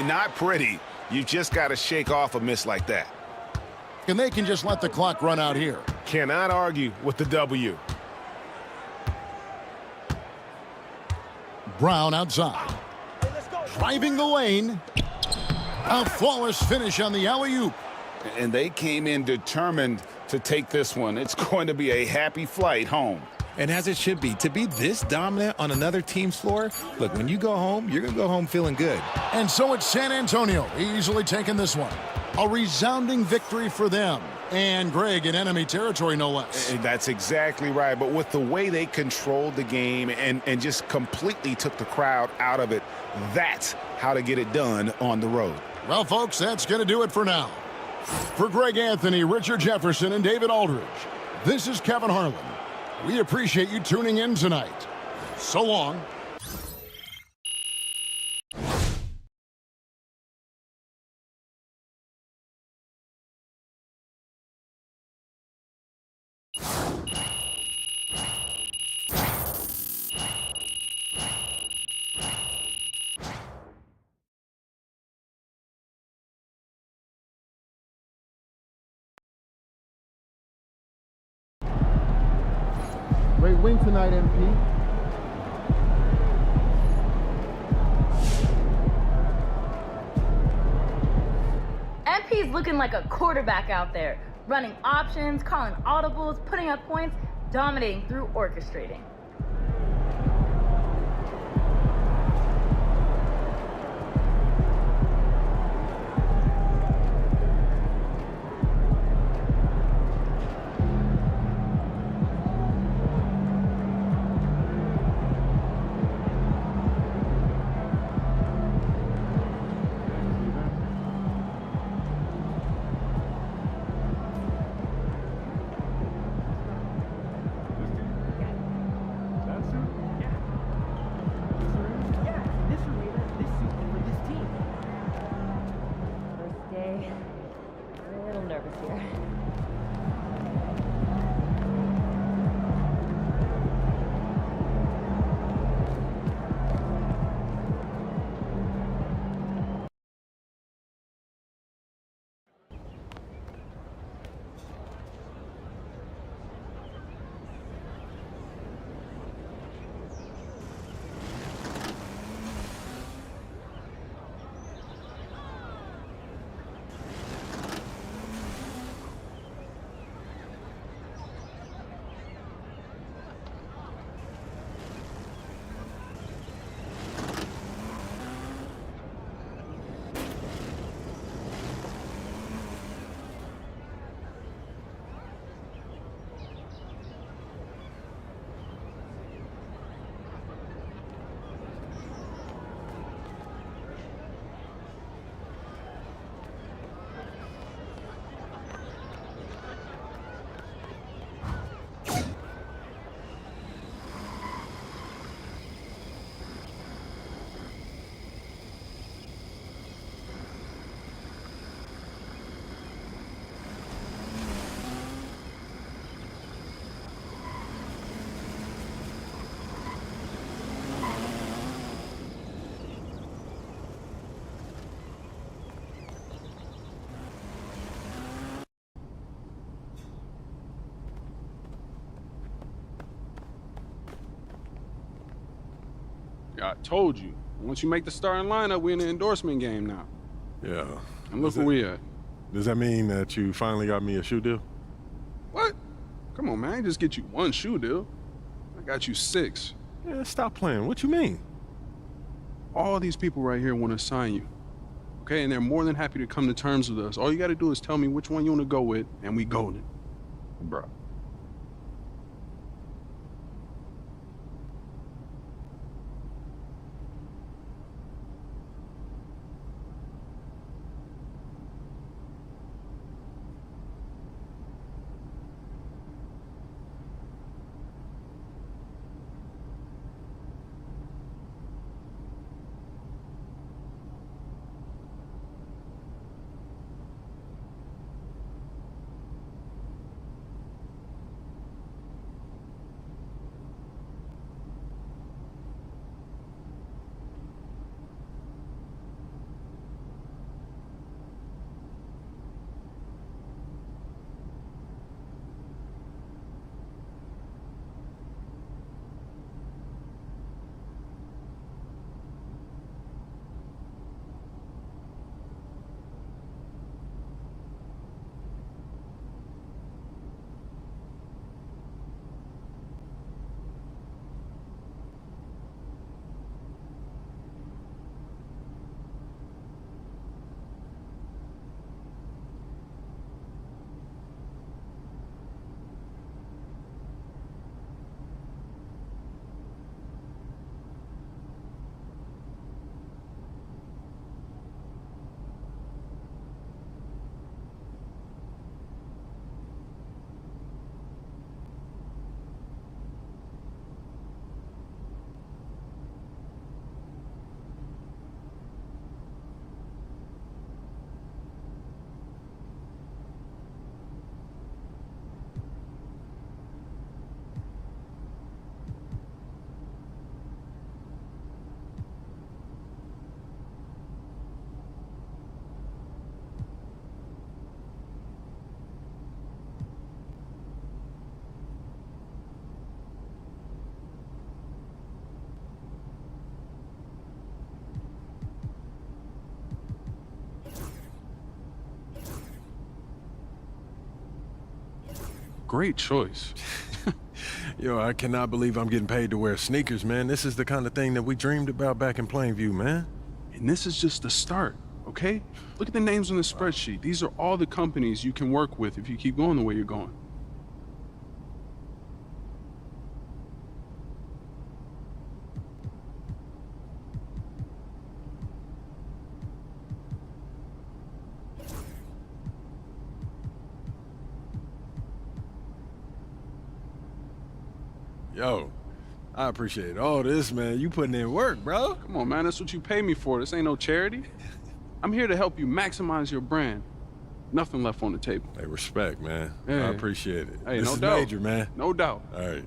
Not pretty. You just got to shake off a miss like that. And they can just let the clock run out here. Cannot argue with the W. Brown outside. Driving the lane. A flawless finish on the alley-oop. And they came in determined to take this one. It's going to be a happy flight home. And as it should be, to be this dominant on another team's floor, look, when you go home, you're going to go home feeling good. And so it's San Antonio easily taking this one. A resounding victory for them. And Greg in enemy territory, no less. That's exactly right. But with the way they controlled the game and just completely took the crowd out of it, that's how to get it done on the road. Well, folks, that's going to do it for now. For Greg Anthony, Richard Jefferson, and David Aldridge, this is Kevin Harlan. We appreciate you tuning in tonight. So long. Great win tonight, MP. MP's looking like a quarterback out there, running options, calling audibles, putting up points, dominating through orchestrating. I told you. Once you make the starting lineup, we're in the endorsement game now. Yeah. And look where we at. Does that mean that you finally got me a shoe deal? What? Come on, man. I ain't just get you one shoe deal. I got you 6. Yeah, stop playing. What you mean? All these people right here want to sign you. Okay, and they're more than happy to come to terms with us. All you got to do is tell me which one you want to go with, and we golden. Bro. great choice. Yo, I cannot believe I'm getting paid to wear sneakers, man. This is the kind of thing that we dreamed about back in Plainview, man. And this is just the start, okay? Look at the names on the spreadsheet. These are all the companies you can work with if you keep going the way you're going. Yo, I appreciate all this, man. You putting in work, bro. Come on, man. That's what you pay me for. This ain't no charity. I'm here to help you maximize your brand. Nothing left on the table. Hey, respect, man. Hey. I appreciate it. Hey, this no is doubt. major, man. No doubt. All right.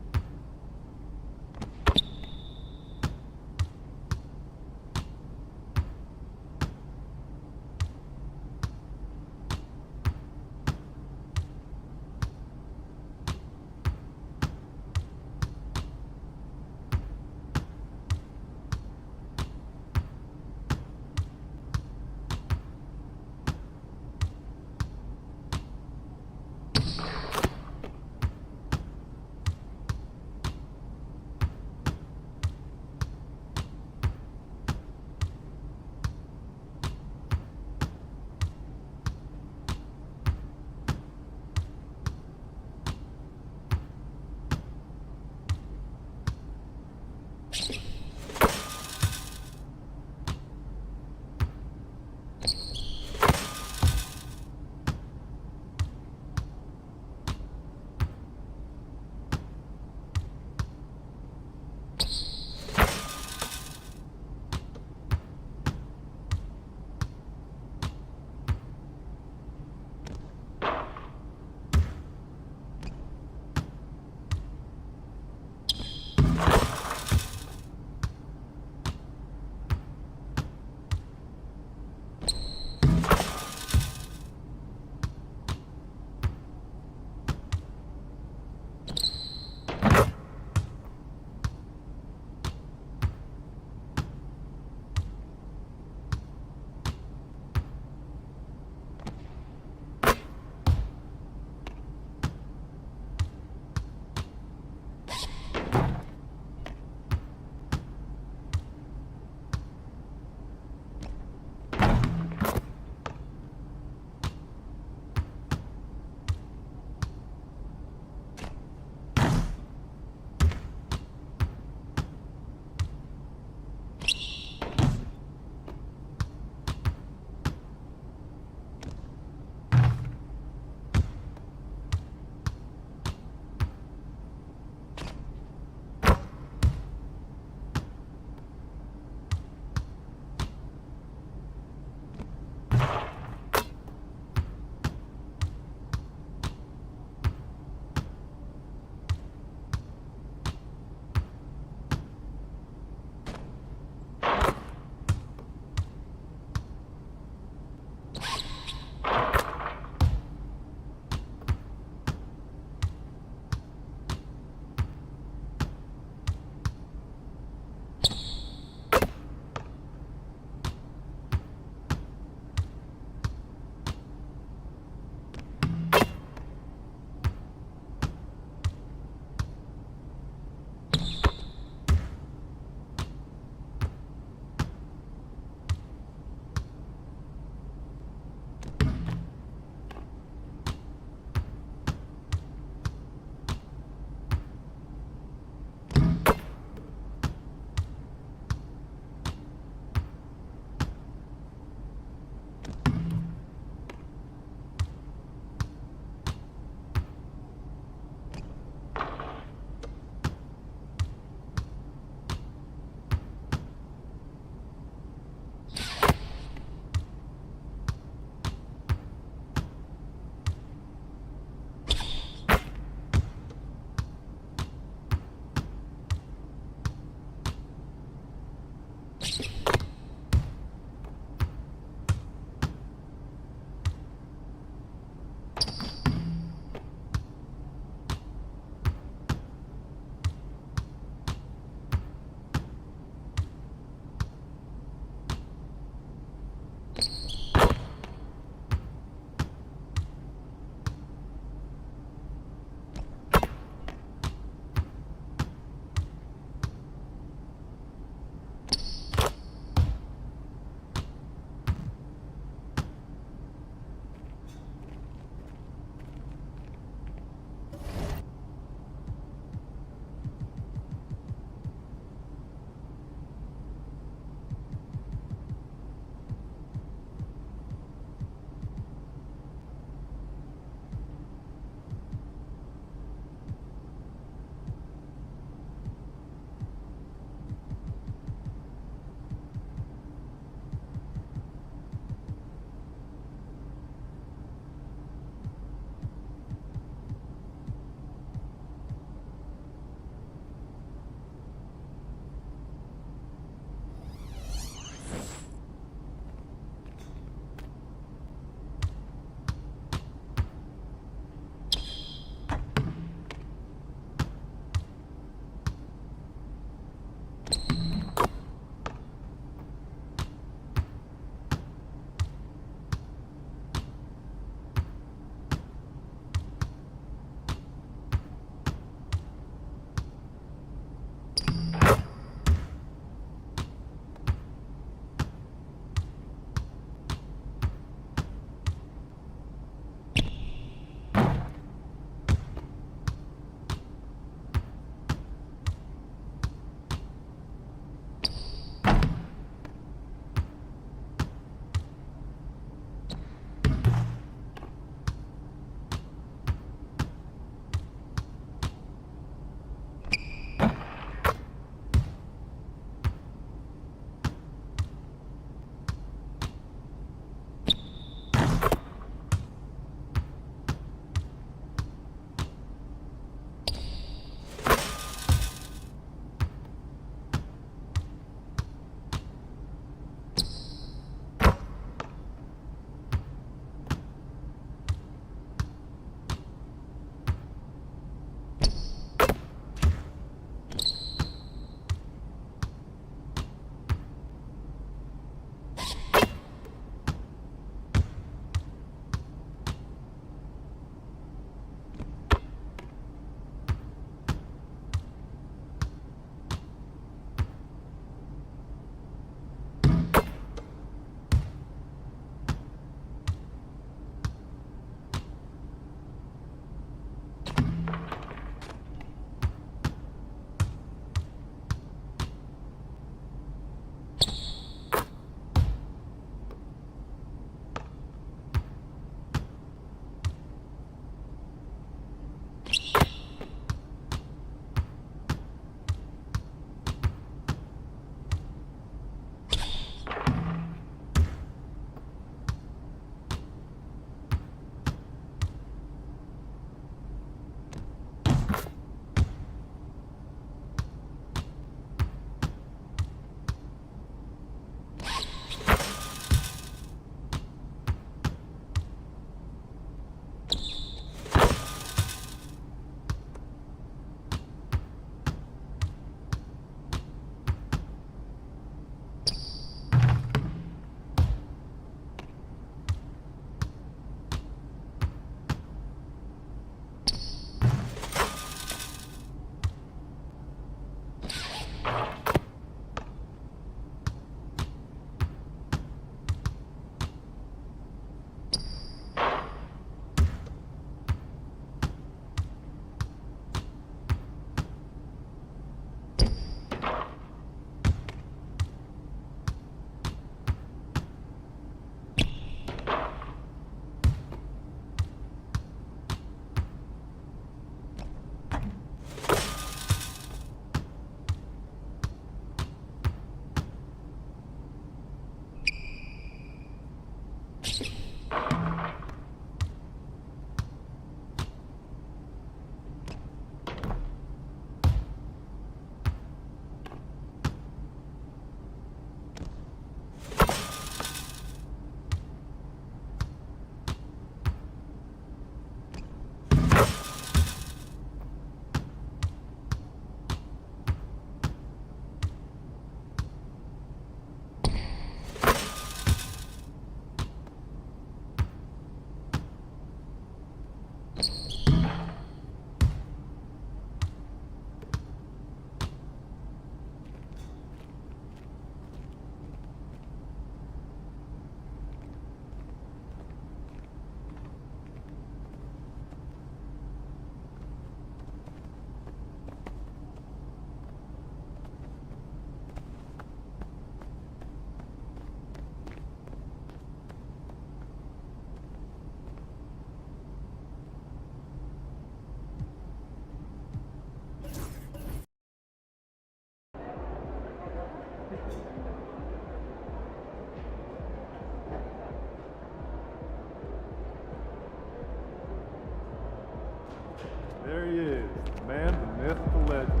There he is, the man, the myth, the legend.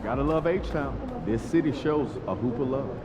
Gotta love H-Town. This city shows a hoop of love.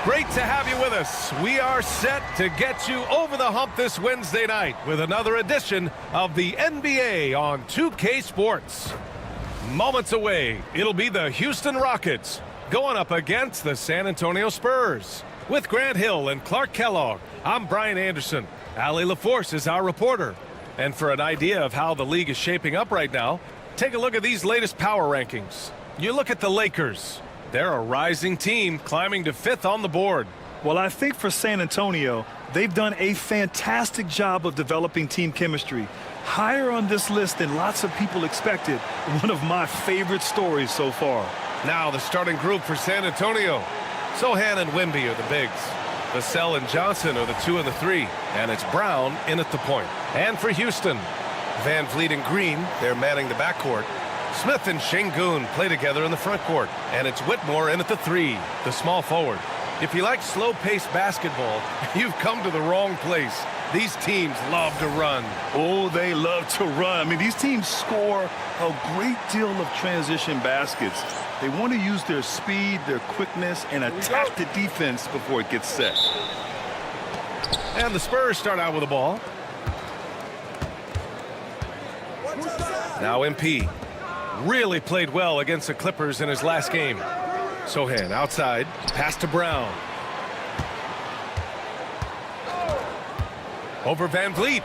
Great to have you with us. We are set to get you over the hump this Wednesday night with another edition of the NBA on 2K Sports. Moments away, it'll be the Houston Rockets going up against the San Antonio Spurs. With Grant Hill and Clark Kellogg, I'm Brian Anderson. Allie LaForce is our reporter. And for an idea of how the league is shaping up right now, take a look at these latest power rankings. You look at the Lakers. They're a rising team climbing to 5th on the board. Well, I think for San Antonio, they've done a fantastic job of developing team chemistry. Higher on this list than lots of people expected. One of my favorite stories so far. Now the starting group for San Antonio. Sochan and Wemby are the bigs. Vassell and Johnson are the 2 and the 3. And it's Brown in at the point. And for Houston, Van Vliet and Green, they're manning the backcourt. Smith and Şengün play together in the front court. And it's Whitmore in at the 3, the small forward. If you like slow-paced basketball, you've come to the wrong place. These teams love to run. Oh, they love to run. I mean, these teams score a great deal of transition baskets. They want to use their speed, their quickness, and attack the defense before it gets set. And the Spurs start out with the ball. Now MP really played well against the Clippers in his last game. Sochan outside, pass to Brown. Over Van Vliet.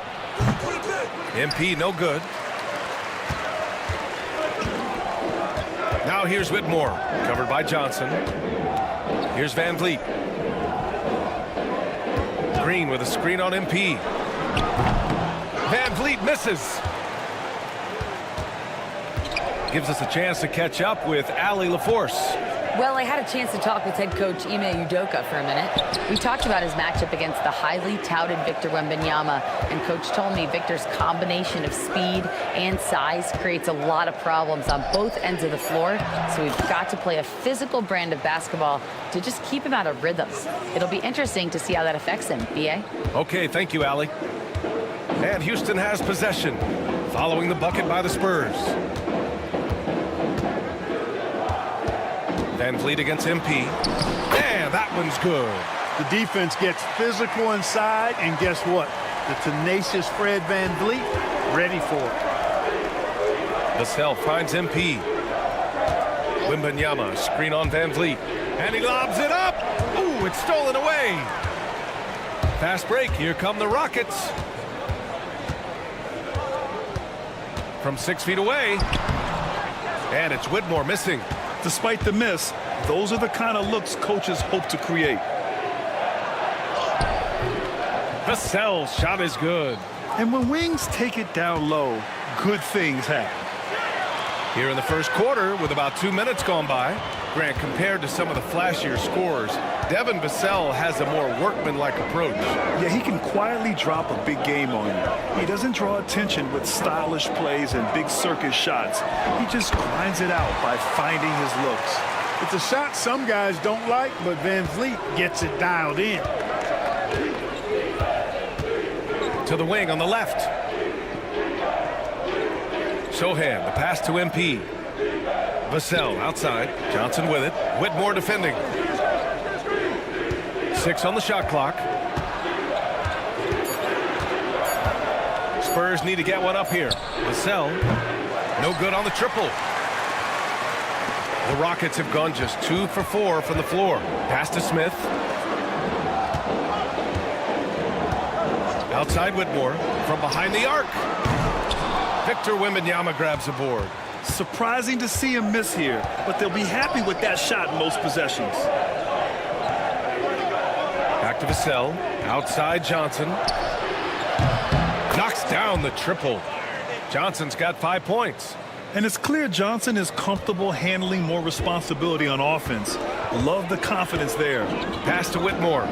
MP no good. Now here's Whitmore, covered by Johnson. Here's Van Vliet. Green with a screen on MP. Van Vliet misses. Gives us a chance to catch up with Allie LaForce. Well, I had a chance to talk with head coach Ime Udoka for a minute. We talked about his matchup against the highly touted Victor Wembanyama, and coach told me Victor's combination of speed and size creates a lot of problems on both ends of the floor, so we've got to play a physical brand of basketball to just keep him out of rhythms. It'll be interesting to see how that affects him, B.A. Okay, thank you, Allie. And Houston has possession, following the bucket by the Spurs. Van Vliet against MP. And that one's good. The defense gets physical inside, and guess what? The tenacious Fred Van Vliet ready for it. Vassell finds MP. Wembanyama, screen on Van Vliet. And he lobs it up. Ooh, it's stolen away. Fast break. Here come the Rockets. From 6 feet away. And it's Whitmore missing. Despite the miss, those are the kind of looks coaches hope to create. Vassell's shot is good. And when wings take it down low, good things happen. Here in the first quarter, with about 2 minutes gone by, Grant, compared to some of the flashier scorers, Devin Vassell has a more workmanlike approach. Yeah, he can quietly drop a big game on you. He doesn't draw attention with stylish plays and big circus shots. He just grinds it out by finding his looks. It's a shot some guys don't like, but Van Vliet gets it dialed in. To the wing on the left. Sochan, the pass to MP. Vassell outside. Johnson with it. Whitmore defending. 6 on the shot clock. Spurs need to get one up here. Vassell, no good on the triple. The Rockets have gone just 2 for 4 from the floor. Pass to Smith. Outside Whitmore from behind the arc. Victor Wembanyama grabs a board. Surprising to see him miss here, but they'll be happy with that shot in most possessions. Back to Vassell. Outside Johnson. Knocks down the triple. Johnson's got 5 points. And it's clear Johnson is comfortable handling more responsibility on offense. Love the confidence there. Pass to Whitmore.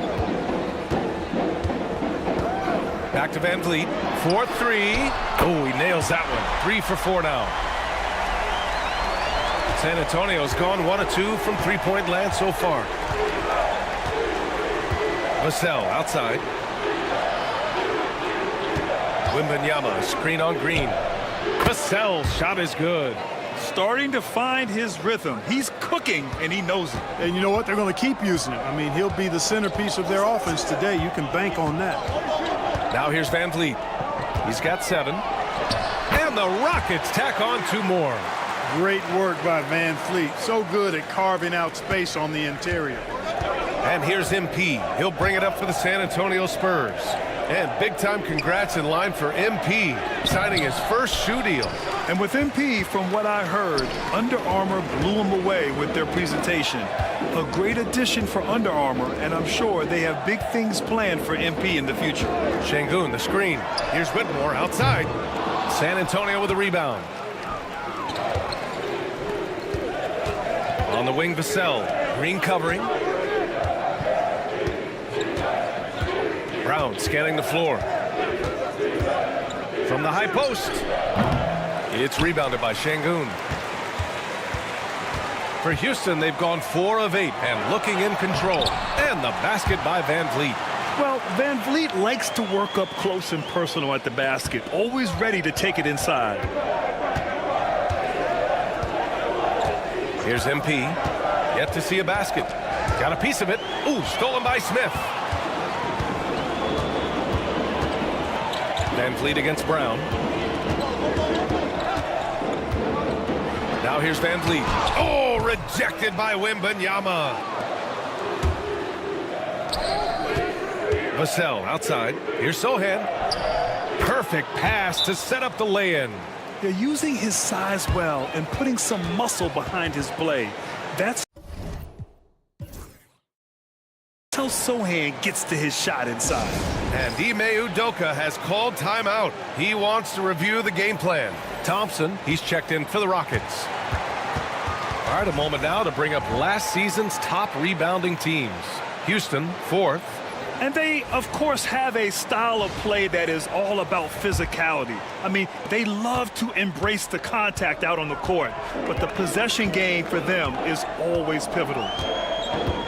Back to Van Vliet. 4-3. Oh, he nails that one. 3 for 4 now. San Antonio's gone 1 of 2 from three-point land so far. Vassell outside. Wembanyama, screen on Green. Vassell's shot is good. starting to find his rhythm. He's cooking, and he knows it. And you know what? They're going to keep using him. I mean, he'll be the centerpiece of their offense today. You can bank on that. Now here's Van Vliet. He's got 7. And the Rockets tack on 2 more. Great work by Van Vliet. So good at carving out space on the interior. And here's MP. He'll bring it up for the San Antonio Spurs. And big-time congrats in line for MP, signing his first shoe deal. And with MP, from what I heard, Under Armour blew him away with their presentation. A great addition for Under Armour, and I'm sure they have big things planned for MP in the future. Şengün, the screen. Here's Whitmore outside. San Antonio with a rebound. On the wing, Vassell. Green covering. Brown scanning the floor. From the high post. It's rebounded by Şengün. For Houston, they've gone 4 of 8 and looking in control. And the basket by Van Vliet. Well, Van Vliet likes to work up close and personal at the basket, always ready to take it inside. Here's MP. Yet to see a basket. Got a piece of it. Ooh, stolen by Smith. Van Vliet against Brown. Now here's Van Vliet. Oh, rejected by Wembanyama. Vassell outside. Here's Sochan. Perfect pass to set up the lay-in. They're using his size well and putting some muscle behind his play. That's how Sochan gets to his shot inside. And Ime Udoka has called timeout. He wants to review the game plan. Thompson, he's checked in for the Rockets. All right, a moment now to bring up last season's top rebounding teams. Houston, 4th. And they, of course, have a style of play that is all about physicality. I mean, they love to embrace the contact out on the court, but the possession game for them is always pivotal.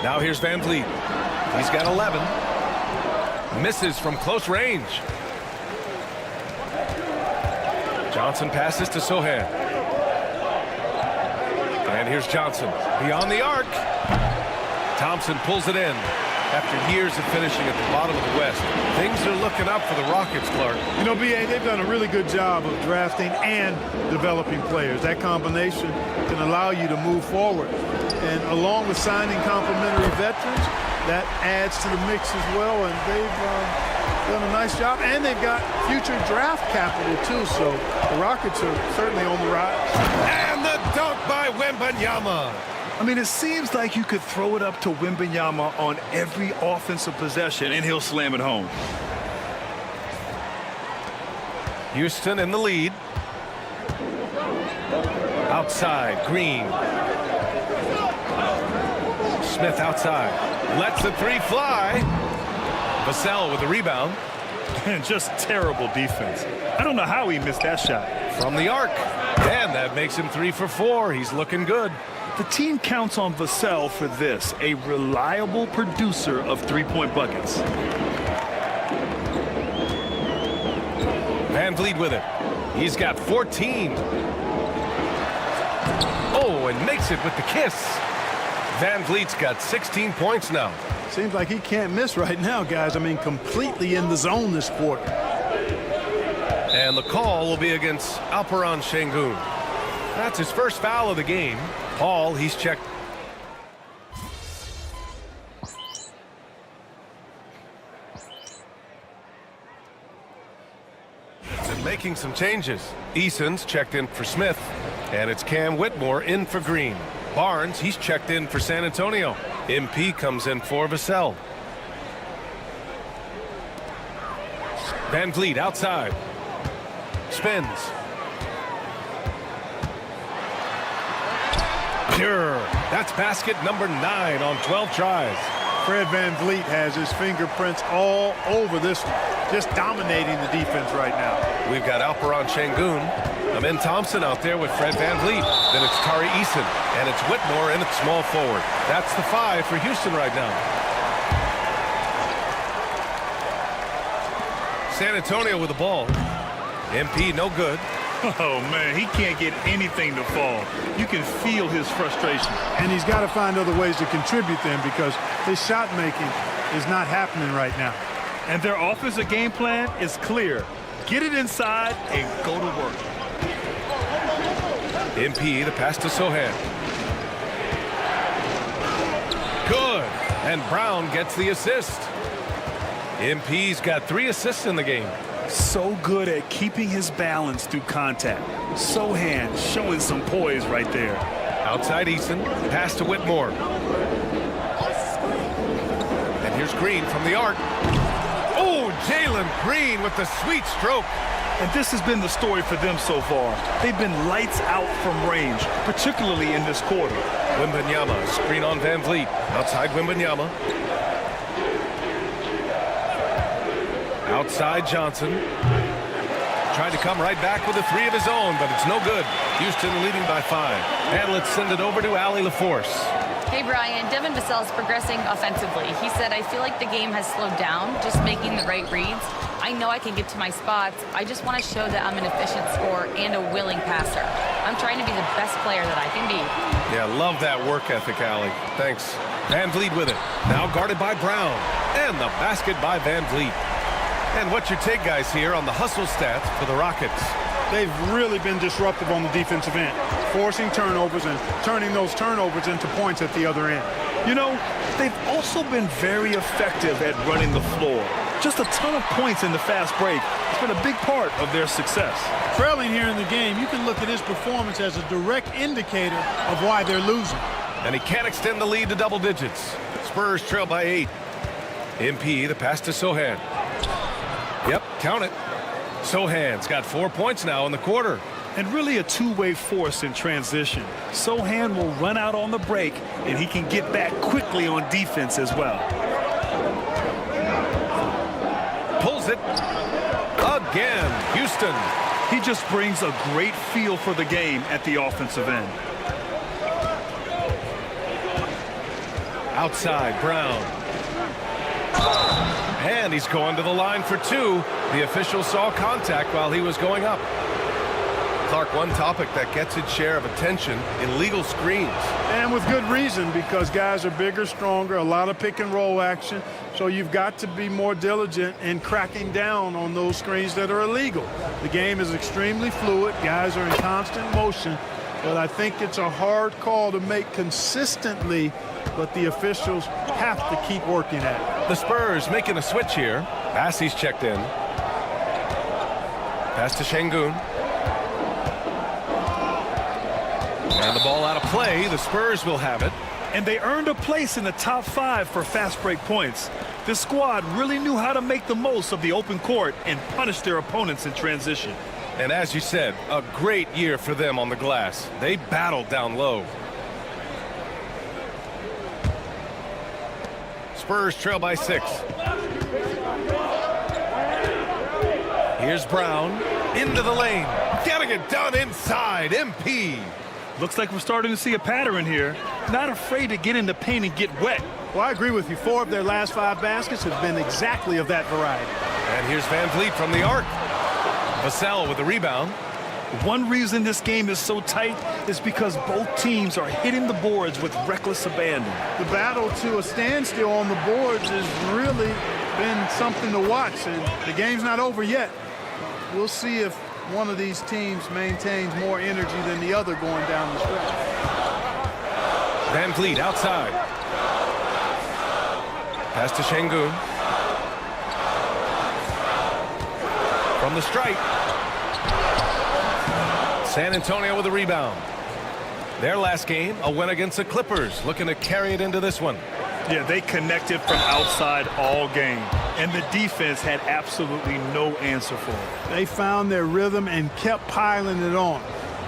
Now here's Van Vliet. He's got 11. Misses from close range. Johnson passes to Sochan. And here's Johnson beyond the arc. Thompson pulls it in. After years of finishing at the bottom of the West, things are looking up for the Rockets, Clark. You know, B.A., they've done a really good job of drafting and developing players. That combination can allow you to move forward. And along with signing complementary veterans, that adds to the mix as well. And they've done a nice job. And they've got future draft capital, too. So the Rockets are certainly on the rise. And the dunk by Wembanyama. I mean, it seems like you could throw it up to Wembanyama on every offensive possession, and he'll slam it home. Houston in the lead. Outside, Green. Smith outside. Lets the 3 fly. Vassell with the rebound. And just terrible defense. I don't know how he missed that shot. From the arc. And that makes him 3 for 4. He's looking good. The team counts on Vassell for this, a reliable producer of 3-point buckets. Van Vliet with it. He's got 14. Oh, and makes it with the kiss. Van Vliet's got 16 points now. Seems like he can't miss right now, guys. I mean, completely in the zone this quarter. And the call will be against Alperen Şengün. That's his first foul of the game. Paul, he's checked. And making some changes. Eason's checked in for Smith. And it's Cam Whitmore in for Green. Barnes, he's checked in for San Antonio. MP comes in for Vassell. Van Vliet outside. Spins. Pure. That's basket number 9 on 12 tries. Fred Van Vliet has his fingerprints all over this one, just dominating the defense right now. We've got Alperen Şengün, Amen Thompson out there with Fred Van Vliet. Then it's Tari Eason, and it's Whitmore in at small forward. That's the 5 for Houston right now. San Antonio with the ball. MP no good. Oh, man, he can't get anything to fall. You can feel his frustration. And he's got to find other ways to contribute then because his shot making is not happening right now. And their offensive game plan is clear. Get it inside and go to work. MP, the pass to Sohan. Good. And Brown gets the assist. MP's got 3 assists in the game. So good at keeping his balance through contact. Sohan showing some poise right there. Outside Eason, pass to Whitmore. And here's Green from the arc. Oh, Jalen Green with the sweet stroke. And this has been the story for them so far. They've been lights out from range, particularly in this quarter. Wembanyama, screen on Van Vliet. Outside Wembanyama. Outside Johnson. Tried to come right back with a 3 of his own, but it's no good. Houston leading by 5. And let's send it over to Allie LaForce. Hey, Brian, Devin Vassell is progressing offensively. He said, I feel like the game has slowed down, just making the right reads. I know I can get to my spots. I just want to show that I'm an efficient scorer and a willing passer. I'm trying to be the best player that I can be. Yeah, love that work ethic, Allie. Thanks. Van Vliet with it. Now guarded by Brown. And the basket by Van Vliet. And what's your take, guys, here on the hustle stats for the Rockets? They've really been disruptive on the defensive end, forcing turnovers and turning those turnovers into points at the other end. You know, they've also been very effective at running the floor. Just a ton of points in the fast break. It's been a big part of their success. Trailing here in the game, you can look at his performance as a direct indicator of why they're losing. And he can't extend the lead to double digits. Spurs trail by 8. MP, the pass to Sohan. Yep, count it. Sohan's got 4 points now in the quarter. And really a two-way force in transition. Sohan will run out on the break, and he can get back quickly on defense as well. Pulls it. Again, Houston. He just brings a great feel for the game at the offensive end. Outside, Brown. And he's going to the line for 2. The official saw contact while he was going up. Clark, one topic that gets its share of attention, illegal screens. And with good reason, because guys are bigger, stronger, a lot of pick and roll action. So you've got to be more diligent in cracking down on those screens that are illegal. The game is extremely fluid. Guys are in constant motion. But I think it's a hard call to make consistently, but the officials have to keep working at it. The Spurs making a switch here. Bassey's checked in. Pass to Şengün. And the ball out of play. The Spurs will have it. And they earned a place in the top 5 for fast break points. This squad really knew how to make the most of the open court and punish their opponents in transition. And as you said, a great year for them on the glass. They battled down low. Spurs trail by 6. Here's Brown into the lane. Getting it done inside. MP. Looks like we're starting to see a pattern here. Not afraid to get in the paint and get wet. Well, I agree with you. 4 of their last 5 baskets have been exactly of that variety. And here's Van Vliet from the arc. Vassell with the rebound. One reason this game is so tight is because both teams are hitting the boards with reckless abandon. The battle to a standstill on the boards has really been something to watch, and the game's not over yet. We'll see if one of these teams maintains more energy than the other going down the stretch. Van Vliet outside. Pass to Şengün. From the stripe. San Antonio with a rebound. Their last game, a win against the Clippers, looking to carry it into this one. Yeah, they connected from outside all game, and the defense had absolutely no answer for it. They found their rhythm and kept piling it on,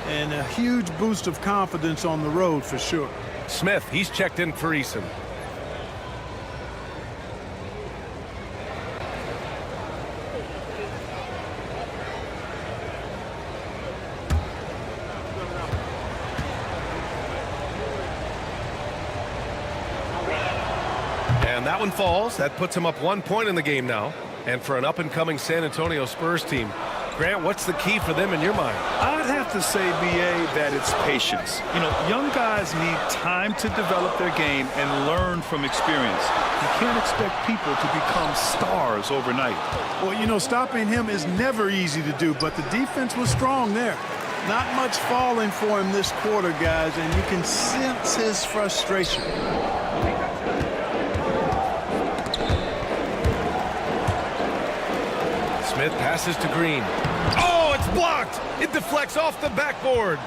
and a huge boost of confidence on the road for sure. Smith, he's checked in for Eason. That one falls. That puts him up 1 point in the game now. And for an up-and-coming San Antonio Spurs team, Grant, what's the key for them in your mind? I'd have to say, B.A., that it's patience. You know, young guys need time to develop their game and learn from experience. You can't expect people to become stars overnight. Well, you know, stopping him is never easy to do, but the defense was strong there. Not much falling for him this quarter, guys, and you can sense his frustration. Smith passes to Green. Oh, it's blocked! It deflects off the backboard.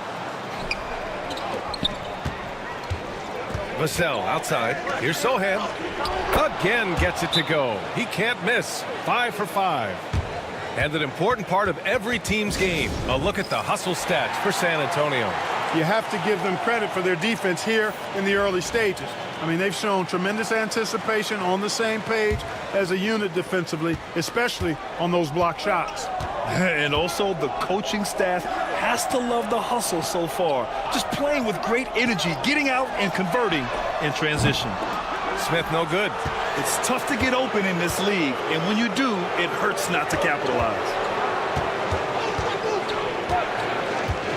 Vassell outside. Here's Sohan. Again gets it to go. He can't miss. 5 for 5. And an important part of every team's game. A look at the hustle stats for San Antonio. You have to give them credit for their defense here in the early stages. I mean, they've shown tremendous anticipation, on the same page as a unit defensively, especially on those block shots. And also the coaching staff has to love the hustle so far. Just playing with great energy, getting out and converting in transition. Smith no good. It's tough to get open in this league, and when you do, it hurts not to capitalize.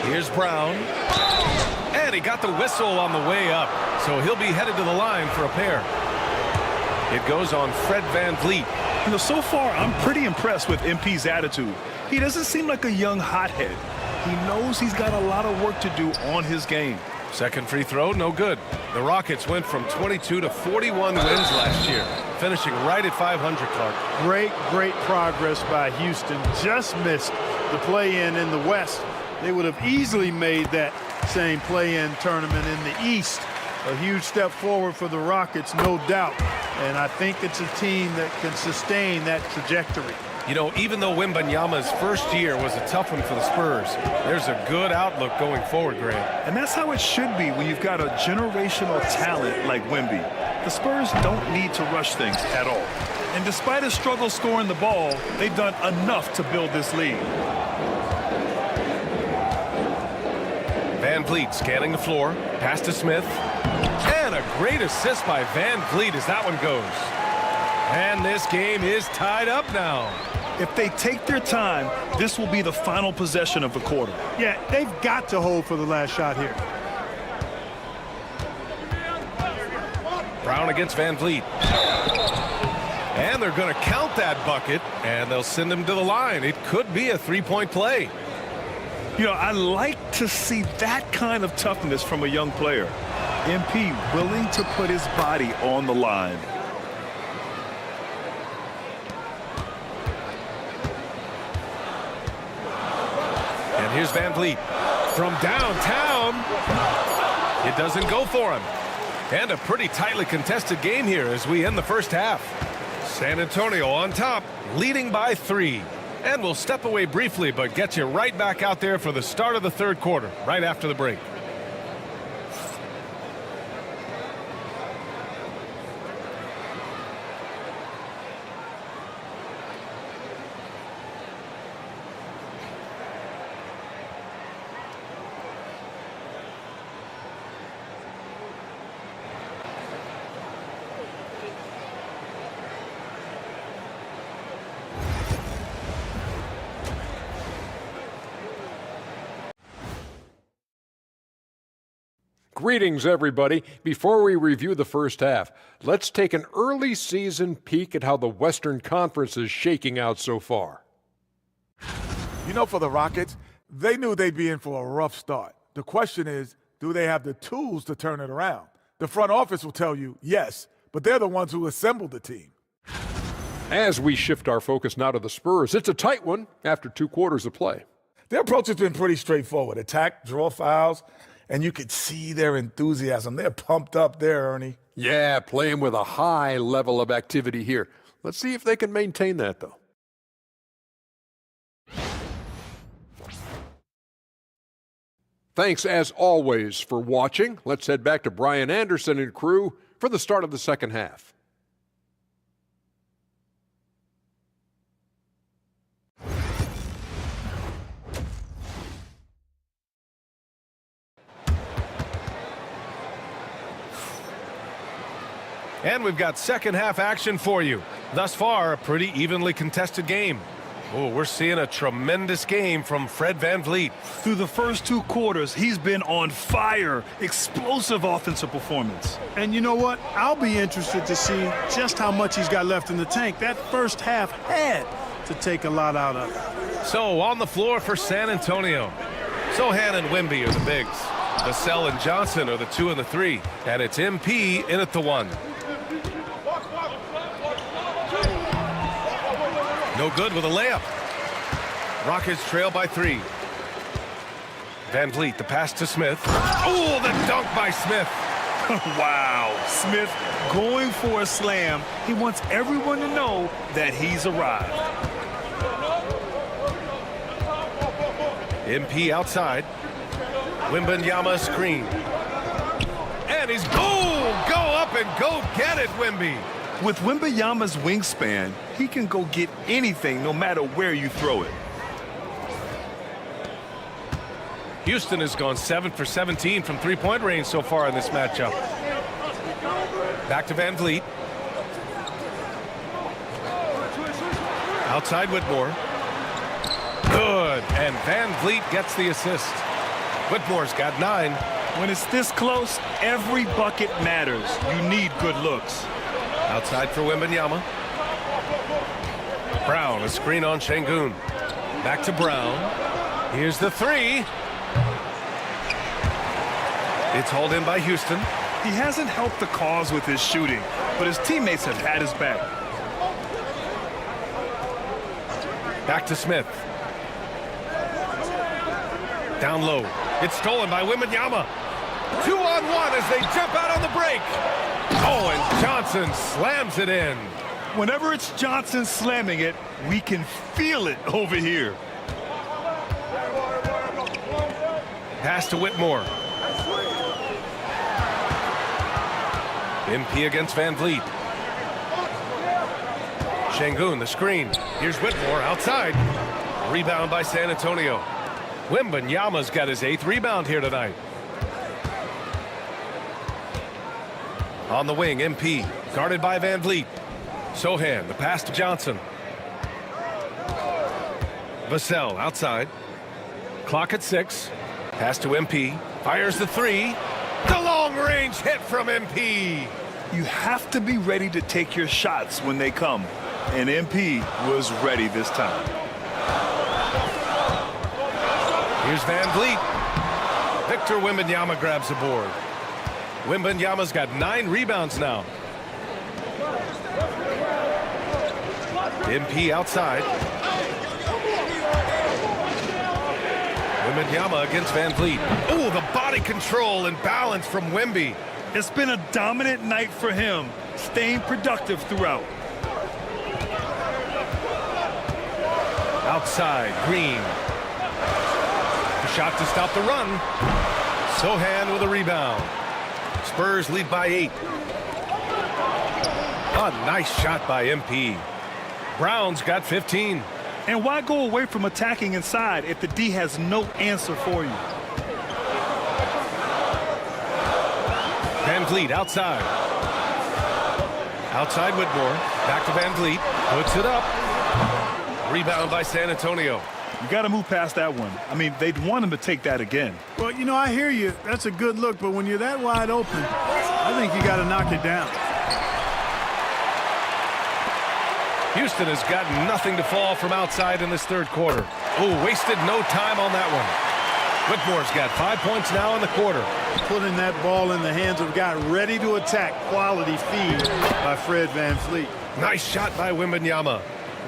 Here's Brown. And he got the whistle on the way up, so he'll be headed to the line for a pair. It goes on Fred VanVleet. You know, so far, I'm pretty impressed with MP's attitude. He doesn't seem like a young hothead. He knows he's got a lot of work to do on his game. Second free throw, no good. The Rockets went from 22 to 41 wins last year, finishing right at 500, Clark. Great progress by Houston. Just missed the play-in in the West. They would have easily made that same play-in tournament in the East. A huge step forward for the Rockets, no doubt. And I think it's a team that can sustain that trajectory. You know, even though Wembanyama's first year was a tough one for the Spurs, there's a good outlook going forward, Grant. And that's how it should be when you've got a generational talent like Wemby. The Spurs don't need to rush things at all. And despite a struggle scoring the ball, they've done enough to build this lead. VanVleet scanning the floor, pass to Smith, and a great assist by VanVleet as that one goes. And this game is tied up now. If they take their time, this will be the final possession of the quarter. Yeah, they've got to hold for the last shot here. Brown against VanVleet. And they're going to count that bucket, and they'll send him to the line. It could be a three-point play. You know, I like to see that kind of toughness from a young player. MP willing to put his body on the line. And here's VanVleet from downtown. It doesn't go for him. And a pretty tightly contested game here as we end the first half. San Antonio on top, leading by 3. And we'll step away briefly, but get you right back out there for the start of the third quarter, right after the break. Greetings, everybody. Before we review the first half, let's take an early season peek at how the Western Conference is shaking out so far. You know, for the Rockets, they knew they'd be in for a rough start. The question is, do they have the tools to turn it around? The front office will tell you yes, but they're the ones who assembled the team. As we shift our focus now to the Spurs, it's a tight one after 2 quarters of play. Their approach has been pretty straightforward. Attack, draw fouls, and you could see their enthusiasm. They're pumped up there, Ernie. Yeah, playing with a high level of activity here. Let's see if they can maintain that, though. Thanks, as always, for watching. Let's head back to Brian Anderson and crew for the start of the second half. And we've got second half action for you. Thus far, a pretty evenly contested game. Oh, we're seeing a tremendous game from Fred VanVleet. Through the first 2 quarters, he's been on fire. Explosive offensive performance. And you know what? I'll be interested to see just how much he's got left in the tank. That first half had to take a lot out of it. So on the floor for San Antonio, Sochan and Wemby are the bigs. Vassell and Johnson are the 2 and the 3. And it's MP in at the 1. No good with a layup. Rockets trail by 3. VanVleet, the pass to Smith. Oh, the dunk by Smith. Wow. Smith going for a slam. He wants everyone to know that he's arrived. MP outside. Wembanyama screen. And he's go up and go get it, Wemby. With Wembanyama's wingspan, he can go get anything no matter where you throw it. Houston has gone 7 for 17 from three-point range so far in this matchup. Back to VanVleet. Outside Whitmore. Good, and VanVleet gets the assist. Whitmore's got 9. When it's this close, every bucket matters. You need good looks. Outside for Wembanyama. Brown, a screen on Şengün. Back to Brown. Here's the 3. It's hauled in by Houston. He hasn't helped the cause with his shooting, but his teammates have had his back. Back to Smith. Down low. It's stolen by Wembanyama. 2-on-1 as they jump out on the break. Oh, and Johnson slams it in. Whenever it's Johnson slamming it, we can feel it over here. Pass to Whitmore. MP against VanVleet. Şengün, the screen. Here's Whitmore outside. Rebound by San Antonio. Wembanyama's got his 8th rebound here tonight. On the wing, MP, guarded by VanVleet. Sochan, the pass to Johnson. Vassell outside. Clock at 6. Pass to MP. Fires the 3. The long-range hit from MP. You have to be ready to take your shots when they come. And MP was ready this time. Here's VanVleet. Victor Wembanyama grabs the board. Wembanyama's got 9 rebounds now. MP outside. Wembanyama against VanVleet. Oh, the body control and balance from Wemby. It's been a dominant night for him, staying productive throughout. Outside, Green. A shot to stop the run. Sochan with a rebound. Spurs lead by 8. A nice shot by MP. Brown's got 15. And why go away from attacking inside if the D has no answer for you? VanVleet outside. Outside Whitmore. Back to VanVleet. Puts it up. Rebound by San Antonio. You got to move past that one. I mean, they'd want him to take that again. Well, you know, I hear you. That's a good look, but when you're that wide open, I think you got to knock it down. Houston has got nothing to fall from outside in this 3rd quarter. Oh, wasted no time on that one. Whitmore's got 5 points now in the quarter. Putting that ball in the hands of a guy ready to attack. Quality feed by Fred VanVleet. Nice shot by Wembanyama.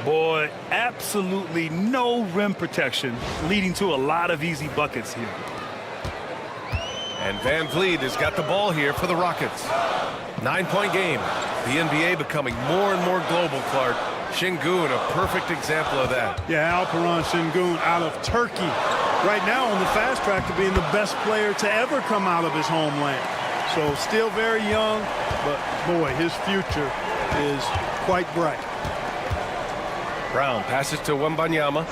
Boy, absolutely no rim protection, leading to a lot of easy buckets here. And VanVleet has got the ball here for the Rockets. 9-point game. The NBA becoming more and more global, Clark. Şengün, a perfect example of that. Yeah, Alperen Şengün out of Turkey. Right now on the fast track to being the best player to ever come out of his homeland. So still very young, but boy, his future is quite bright. Brown passes to Wembanyama.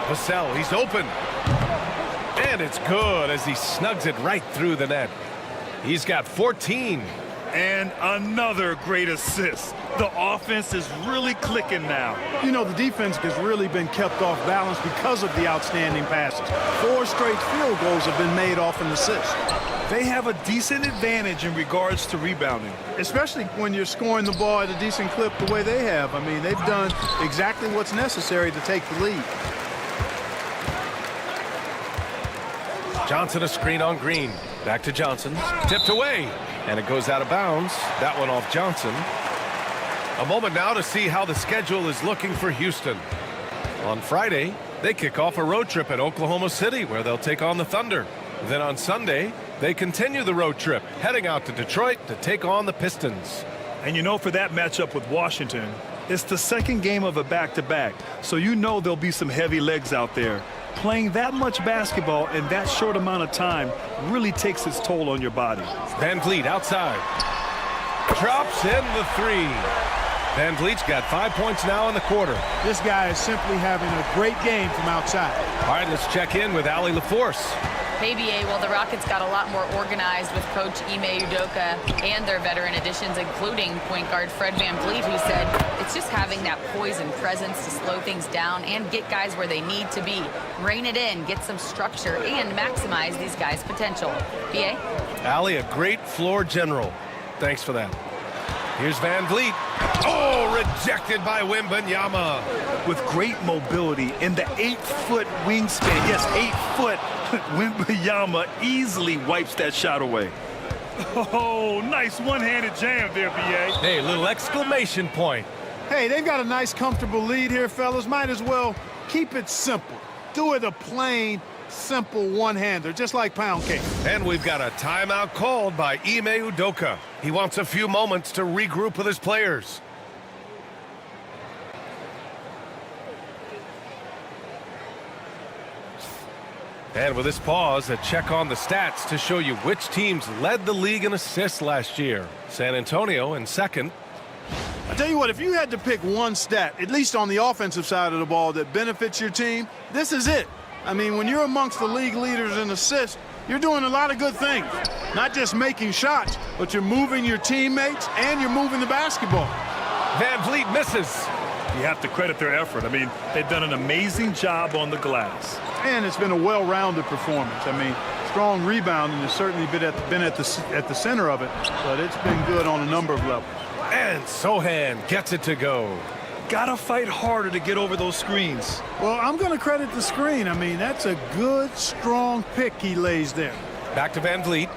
Vassell, he's open. And it's good as he snugs it right through the net. He's got 14. And another great assist. The offense is really clicking now. You know, the defense has really been kept off balance because of the outstanding passes. 4 straight field goals have been made off an assist. They have a decent advantage in regards to rebounding. Especially when you're scoring the ball at a decent clip the way they have. I mean, they've done exactly what's necessary to take the lead. Johnson a screen on Green. Back to Johnson. Tipped away. And it goes out of bounds. That one off Johnson. A moment now to see how the schedule is looking for Houston. On Friday, they kick off a road trip at Oklahoma City where they'll take on the Thunder. Then on Sunday, they continue the road trip, heading out to Detroit to take on the Pistons. And you know, for that matchup with Washington, it's the second game of a back-to-back. So you know there'll be some heavy legs out there. Playing that much basketball in that short amount of time really takes its toll on your body. Van Vliet outside. Drops in the 3. Van Vliet's got 5 points now in the quarter. This guy is simply having a great game from outside. All right, let's check in with Allie LaForce. Hey, BA, well, the Rockets got a lot more organized with Coach Ime Udoka and their veteran additions, including point guard Fred Van Vliet, who said it's just having that poise and presence to slow things down and get guys where they need to be. Rein it in, get some structure, and maximize these guys' potential. BA? Allie, a great floor general. Thanks for that. Here's Van Vliet. Oh, rejected by Wembanyama. With great mobility and the 8-foot wingspan. Yes, 8-foot. Wembanyama easily wipes that shot away. Oh, nice one-handed jam there, B.A. Hey, little exclamation point. Hey, they've got a nice, comfortable lead here, fellas. Might as well keep it simple. Do it a plain, simple one-hander, just like pound cake. And we've got a timeout called by Ime Udoka. He wants a few moments to regroup with his players. And with this pause, a check on the stats to show you which teams led the league in assists last year. San Antonio in second. I tell you what, if you had to pick one stat, at least on the offensive side of the ball, that benefits your team, this is it. I mean, when you're amongst the league leaders in assists, you're doing a lot of good things. Not just making shots, but you're moving your teammates and you're moving the basketball. Van Vliet misses. You have to credit their effort. I mean, they've done an amazing job on the glass. And it's been a well-rounded performance. I mean, strong rebounding has certainly been at the center of it, but it's been good on a number of levels. And Sohan gets it to go. Gotta fight harder to get over those screens. Well, I'm going to credit the screen. I mean, that's a good, strong pick he lays there. Back to Van Vliet.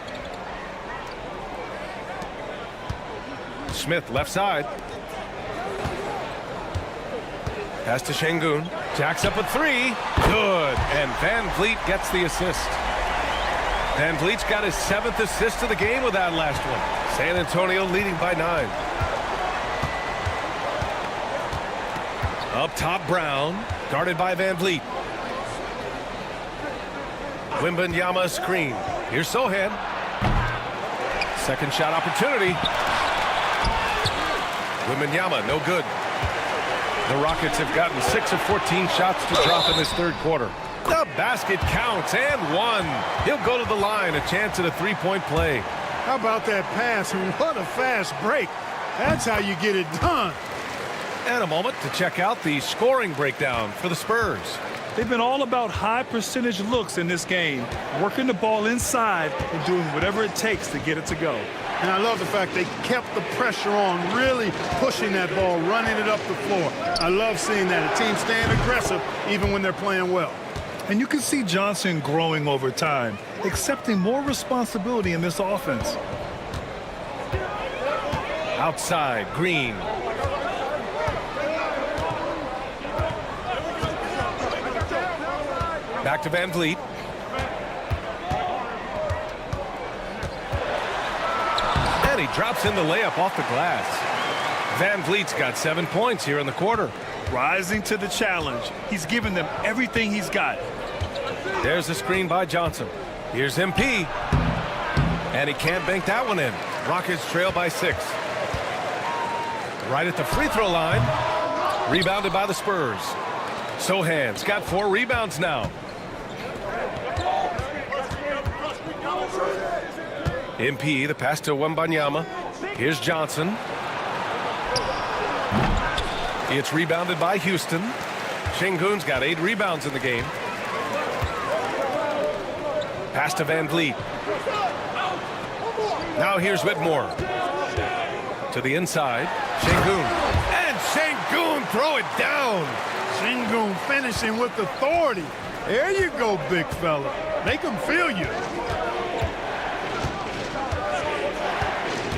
Smith left side. Pass to Şengün. Jacks up a 3. Good. And Van Vliet gets the assist. Van Vliet's got his 7th assist of the game with that last one. San Antonio leading by 9. Up top, Brown. Guarded by Van Vliet. Wembanyama screen. Here's Sohan. Second shot opportunity. Wembanyama, no good. The Rockets have gotten 6 of 14 shots to drop in this third quarter. The basket counts, and 1. He'll go to the line, a chance at a 3-point play. How about that pass? What a fast break. That's how you get it done. And a moment to check out the scoring breakdown for the Spurs. They've been all about high percentage looks in this game, working the ball inside and doing whatever it takes to get it to go. And I love the fact they kept the pressure on, really pushing that ball, running it up the floor. I love seeing that. A team staying aggressive even when they're playing well. And you can see Johnson growing over time, accepting more responsibility in this offense. Outside, Green. Back to Van Vliet. And he drops in the layup off the glass. Van Vliet's got 7 points here in the quarter. Rising to the challenge. He's given them everything he's got. There's the screen by Johnson. Here's MP. And he can't bank that one in. Rockets trail by 6. Right at the free throw line. Rebounded by the Spurs. Sohan's got 4 rebounds now. MP, the pass to Wembanyama. Here's Johnson. It's rebounded by Houston. Sengun's got 8 rebounds in the game. Pass to Van Vliet. Now here's Whitmore. To the inside. Sengun. And Sengun throw it down. Sengun finishing with authority. There you go, big fella. Make them feel you.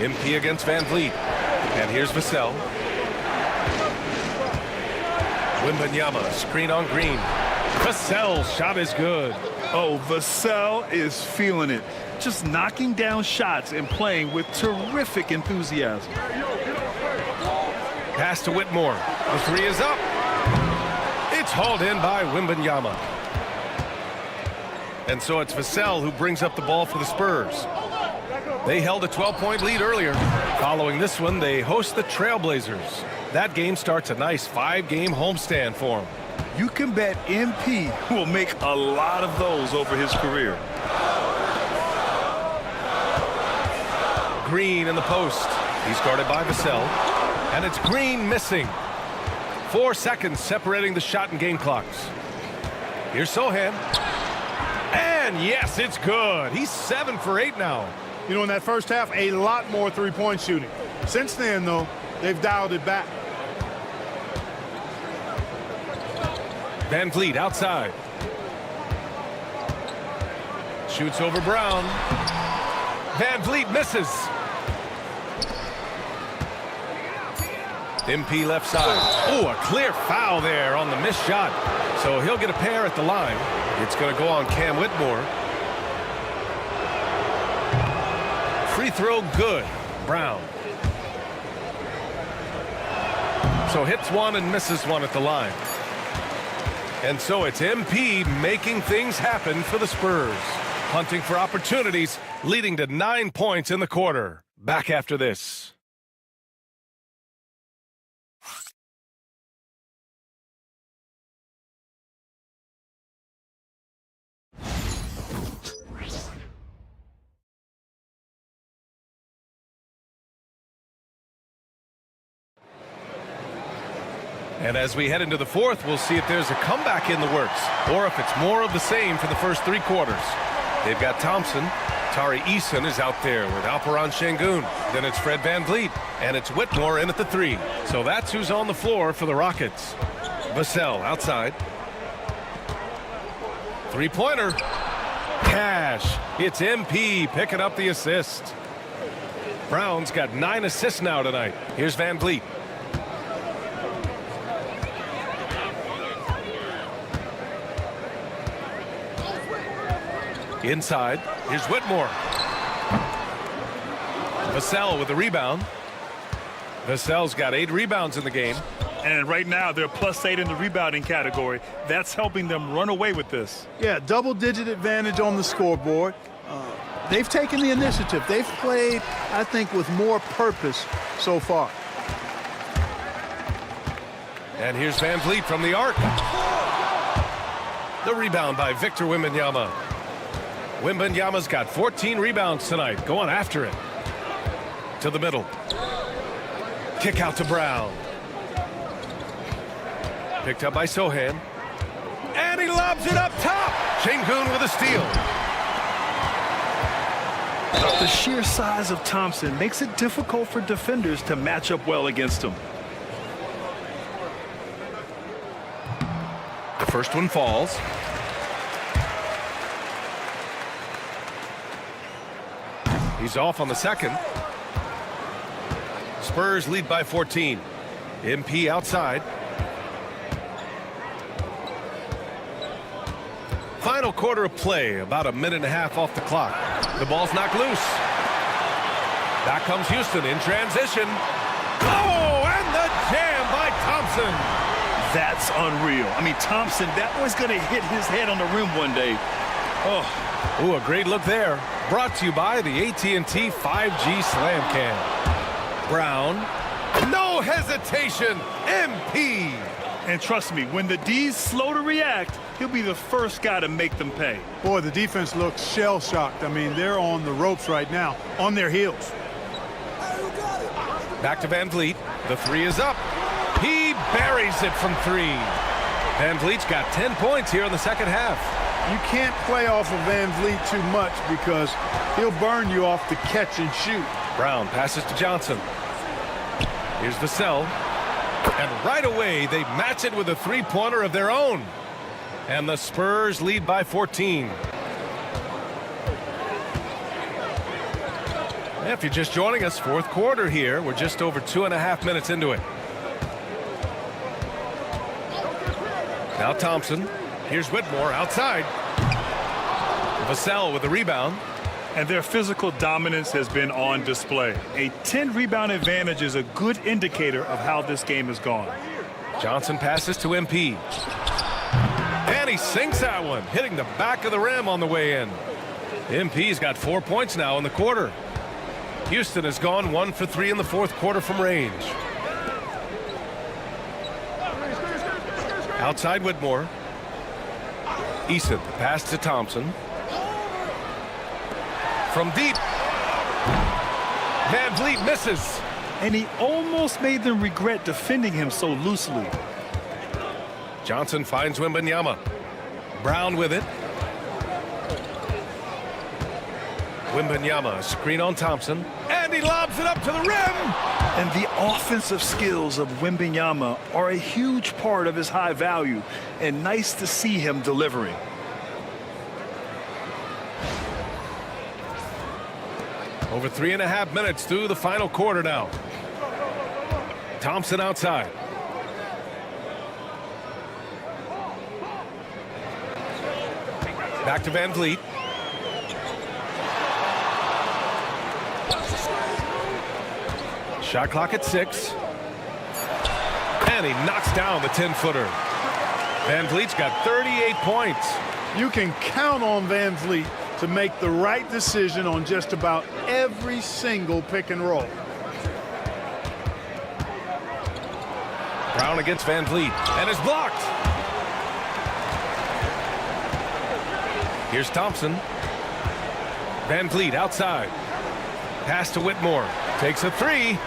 MP against Van Vliet. And here's Vassell. Wembanyama, screen on Green. Vassell's shot is good. Oh, Vassell is feeling it. Just knocking down shots and playing with terrific enthusiasm. Pass to Whitmore. The 3 is up. It's hauled in by Wembanyama. And so it's Vassell who brings up the ball for the Spurs. They held a 12-point lead earlier. Following this one, they host the Trailblazers. That game starts a nice 5-game homestand for them. You can bet MP will make a lot of those over his career. Green in the post. He's guarded by Vassell. And it's Green missing. 4 seconds separating the shot and game clocks. Here's Sohan. And yes, it's good. He's 7 for 8 now. You know, in that first half, a lot more three-point shooting. Since then, though, they've dialed it back. Van Vliet outside. Shoots over Brown. Van Vliet misses. MP left side. Oh, a clear foul there on the missed shot. So he'll get a pair at the line. It's going to go on Cam Whitmore. Free throw good. Brown. So hits one and misses one at the line. And so it's MP making things happen for the Spurs. Hunting for opportunities, leading to 9 points in the quarter. Back after this. And as we head into the fourth, we'll see if there's a comeback in the works or if it's more of the same for the first 3 quarters. They've got Thompson. Tari Eason is out there with Alperen Sengun. Then it's Fred Van Vliet. And it's Whitmore in at the 3. So that's who's on the floor for the Rockets. Vassell outside. 3-pointer. Cash. It's MP picking up the assist. Brown's got 9 assists now tonight. Here's Van Vliet. Inside, here's Whitmore. Vassell with the rebound. Vassell's got 8 rebounds in the game. And right now, they're +8 in the rebounding category. That's helping them run away with this. Yeah, double-digit advantage on the scoreboard. They've taken the initiative. They've played, I think, with more purpose so far. And here's Van Vliet from the arc. The rebound by Victor Wembanyama. Wembanyama's got 14 rebounds tonight, going after it. To the middle. Kick out to Brown. Picked up by Sohan. And he lobs it up top. Sengun with a steal. The sheer size of Thompson makes it difficult for defenders to match up well against him. The first one falls. He's off on the second. Spurs lead by 14. MP outside. Final quarter of play, about a minute and a half off the clock. The ball's knocked loose. Back comes Houston in transition. Oh, and the jam by Thompson. That's unreal. I mean, Thompson, that was going to hit his head on the rim one day. Oh. Ooh, a great look there. Brought to you by the AT&T 5G Slam Cam. Brown. No hesitation. MP. And trust me, when the D's slow to react, he'll be the first guy to make them pay. Boy, the defense looks shell-shocked. I mean, they're on the ropes right now, on their heels. Back to Van Vliet. The three is up. He buries it from three. Van Vliet's got 10 points here in the second half. You can't play off of Van Vliet too much because he'll burn you off the catch and shoot. Brown passes to Johnson. Here's Vassell. And right away, they match it with a three-pointer of their own. And the Spurs lead by 14. If you're just joining us, fourth quarter here. We're just over 2.5 minutes into it. Now Thompson. Here's Whitmore outside. Vassell with the rebound. And their physical dominance has been on display. A 10-rebound advantage is a good indicator of how this game has gone. Johnson passes to MP. And he sinks that one, hitting the back of the rim on the way in. MP's got 4 points now in the quarter. Houston has gone 1 for 3 in the fourth quarter from range. Outside Whitmore. Eason, pass to Thompson. From deep. Van Vliet misses. And he almost made them regret defending him so loosely. Johnson finds Wembanyama. Brown with it. Wembanyama, a screen on Thompson. And he lobs it up to the rim. And the offensive skills of Wembanyama are a huge part of his high value. And nice to see him delivering. Over 3.5 minutes through the final quarter now. Thompson outside. Back to Van Vliet. Shot clock at 6. And he knocks down the 10-footer. Van Vliet's got 38 points. You can count on Van Vliet to make the right decision on just about every single pick and roll. Brown against Van Vliet, and is blocked. Here's Thompson. Van Vliet outside. Pass to Whitmore. Takes a three.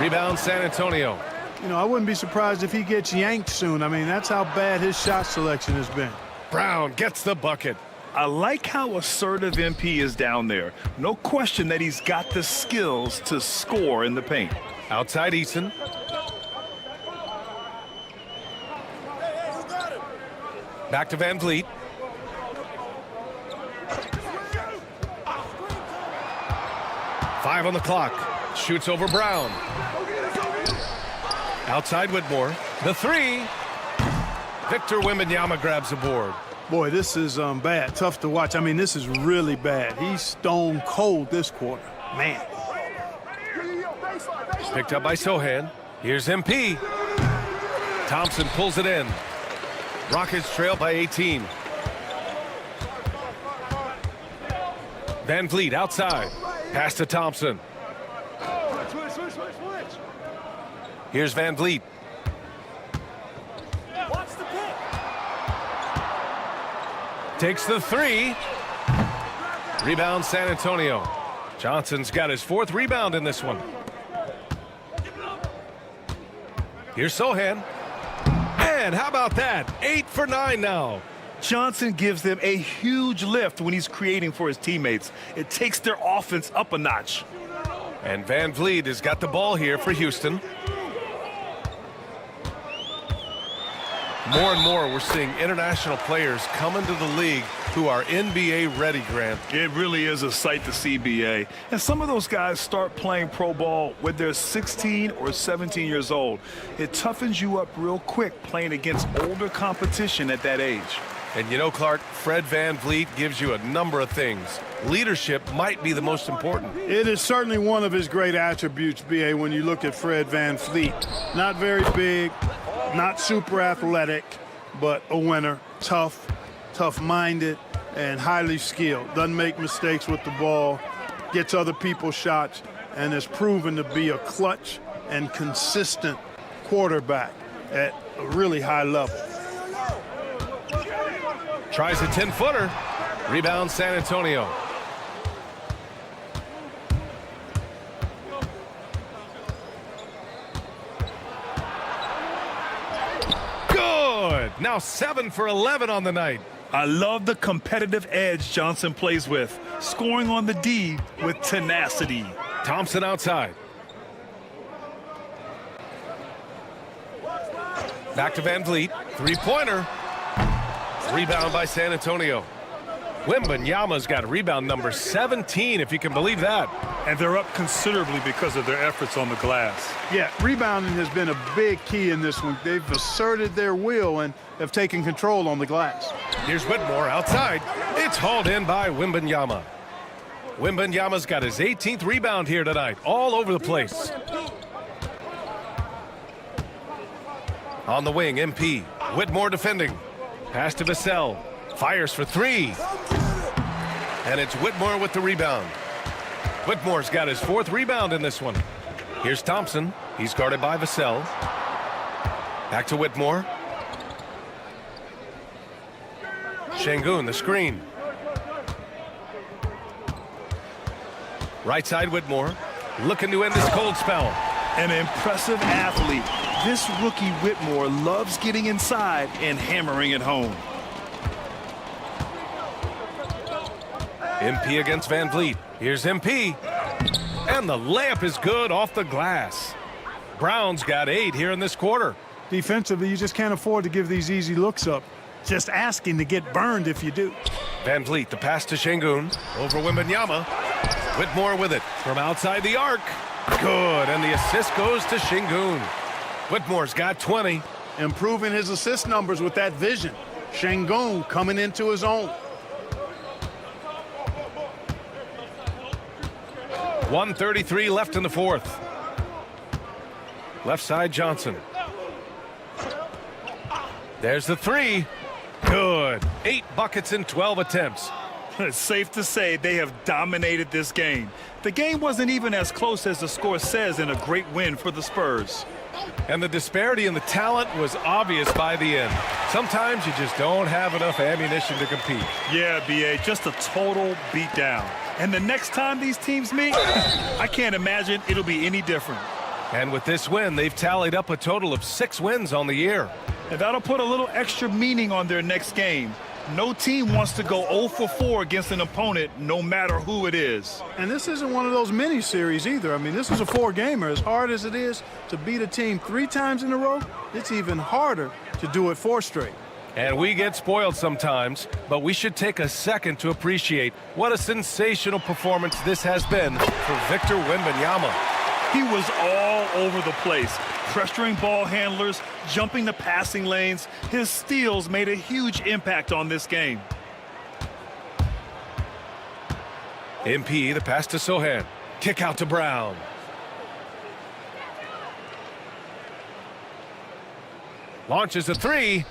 Rebound San Antonio. You know, I wouldn't be surprised if he gets yanked soon. I mean, that's how bad his shot selection has been. Brown gets the bucket. I like how assertive MP is down there. No question that he's got the skills to score in the paint. Outside Eason. Back to Van Vliet. Five on the clock. Shoots over Brown. Outside Whitmore. The three. Victor Wembanyama grabs the board. Boy, this is bad. Tough to watch. I mean, this is really bad. He's stone cold this quarter. Man. Picked up by Sohan. Here's MP. Thompson pulls it in. Rockets trail by 18. Van Vliet outside. Pass to Thompson. Here's Van Vliet. Takes the three. Rebound San Antonio. Johnson's got his fourth rebound in this one. Here's Sohan. And how about that? 8 for 9 now. Johnson gives them a huge lift when he's creating for his teammates. It takes their offense up a notch. And Van Vliet has got the ball here for Houston. More and more we're seeing international players come into the league who are NBA ready, Grant. It really is a sight to see, BA. And some of those guys start playing pro ball when they're 16 or 17 years old. It toughens you up real quick playing against older competition at that age. And you know, Clark, Fred Van Vliet gives you a number of things. Leadership might be the most important. It is certainly one of his great attributes, BA, when you look at Fred Van Vliet. Not very big, not super athletic, but a winner, tough-minded, and highly skilled. Doesn't make mistakes with the ball, gets other people's shots, and has proven to be a clutch and consistent quarterback at a really high level. Tries a 10-footer. Rebound San Antonio. now 7 for 11 on the night. I love the competitive edge Johnson plays with, scoring on the D with tenacity. Thompson outside. Back to Van Vliet. Three-pointer. Rebound by San Antonio. Wembanyama's got rebound number 17, if you can believe that. And they're up considerably because of their efforts on the glass. Yeah, rebounding has been a big key in this one. They've asserted their will and have taken control on the glass. Here's Whitmore outside. It's hauled in by Wembanyama. Wembanyama's got his 18th rebound here tonight, all over the place. On the wing, MP. Whitmore defending. Pass to Vassell. Fires for three. And it's Whitmore with the rebound. Whitmore's got his 4th rebound in this one. Here's Thompson. He's guarded by Vassell. Back to Whitmore. Şengün, the screen. Right side, Whitmore. Looking to end this cold spell. An impressive athlete. This rookie Whitmore loves getting inside and hammering it home. MP against Van Vliet. Here's MP. And the layup is good off the glass. Brown's got 8 here in this quarter. Defensively, you just can't afford to give these easy looks up. Just asking to get burned if you do. Van Vliet, the pass to Şengün. Over Wembanyama. Whitmore with it from outside the arc. Good, and the assist goes to Şengün. Whitmore's got 20. Improving his assist numbers with that vision. Şengün coming into his own. 1:33 left in the 4th. Left side, Johnson. There's the 3. Good. 8 buckets in 12 attempts. It's safe to say they have dominated this game. The game wasn't even as close as the score says in a great win for the Spurs. And the disparity in the talent was obvious by the end. Sometimes you just don't have enough ammunition to compete. Yeah, B.A., just a total beatdown. And the next time these teams meet, I can't imagine it'll be any different. And with this win, they've tallied up a total of 6 wins on the year. And that'll put a little extra meaning on their next game. No team wants to go 0 for 4 against an opponent, no matter who it is. And this isn't one of those mini series either. I mean, this is a 4-gamer. As hard as it is to beat a team 3 times in a row, it's even harder to do it 4 straight. And we get spoiled sometimes, but we should take a second to appreciate what a sensational performance this has been for Victor Wembanyama. He was all over the place, pressuring ball handlers, jumping the passing lanes. His steals made a huge impact on this game. MP, the pass to Sochan. Kick out to Brown. Launches a 3.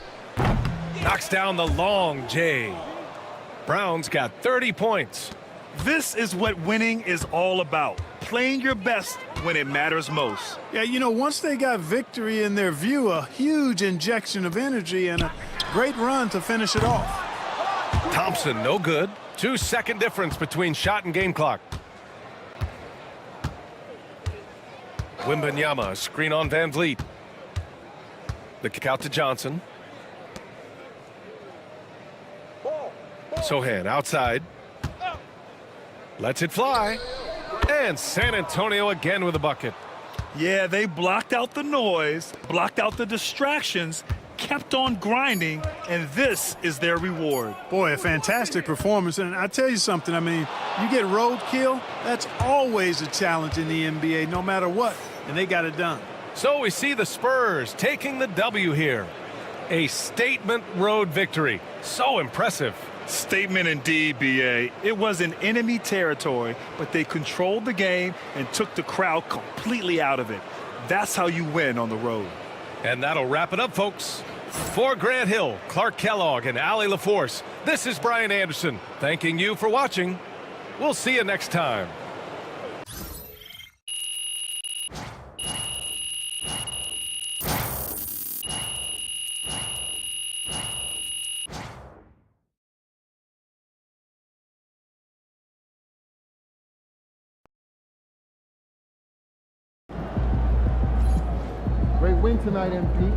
Knocks down the long J. Brown's got 30 points. This is what winning is all about. Playing your best when it matters most. Yeah, you know, once they got victory in their view, a huge injection of energy and a great run to finish it off. Thompson, no good. 2-second difference between shot and game clock. Wembanyama, screen on Van Vliet. The kick out to Johnson. Sochan outside. Lets it fly. And San Antonio again with a bucket. Yeah, they blocked out the noise, blocked out the distractions, kept on grinding, and this is their reward. Boy, a fantastic performance. And I tell you something, I mean, you get roadkill, that's always a challenge in the NBA, no matter what, and they got it done. So we see the Spurs taking the W here. A statement road victory. So impressive. Statement indeed, B.A. It was in enemy territory, but they controlled the game and took the crowd completely out of it. That's how you win on the road. And that'll wrap it up, folks. For Grant Hill, Clark Kellogg, and Allie LaForce, this is Brian Anderson, thanking you for watching. We'll see you next time. Great win tonight, MP.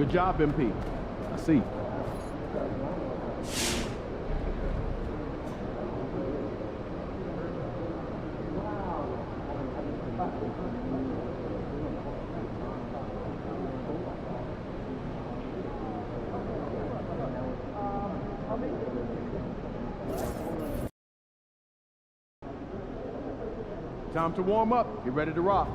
Good job, MP. I see. Time to warm up. Get ready to rock.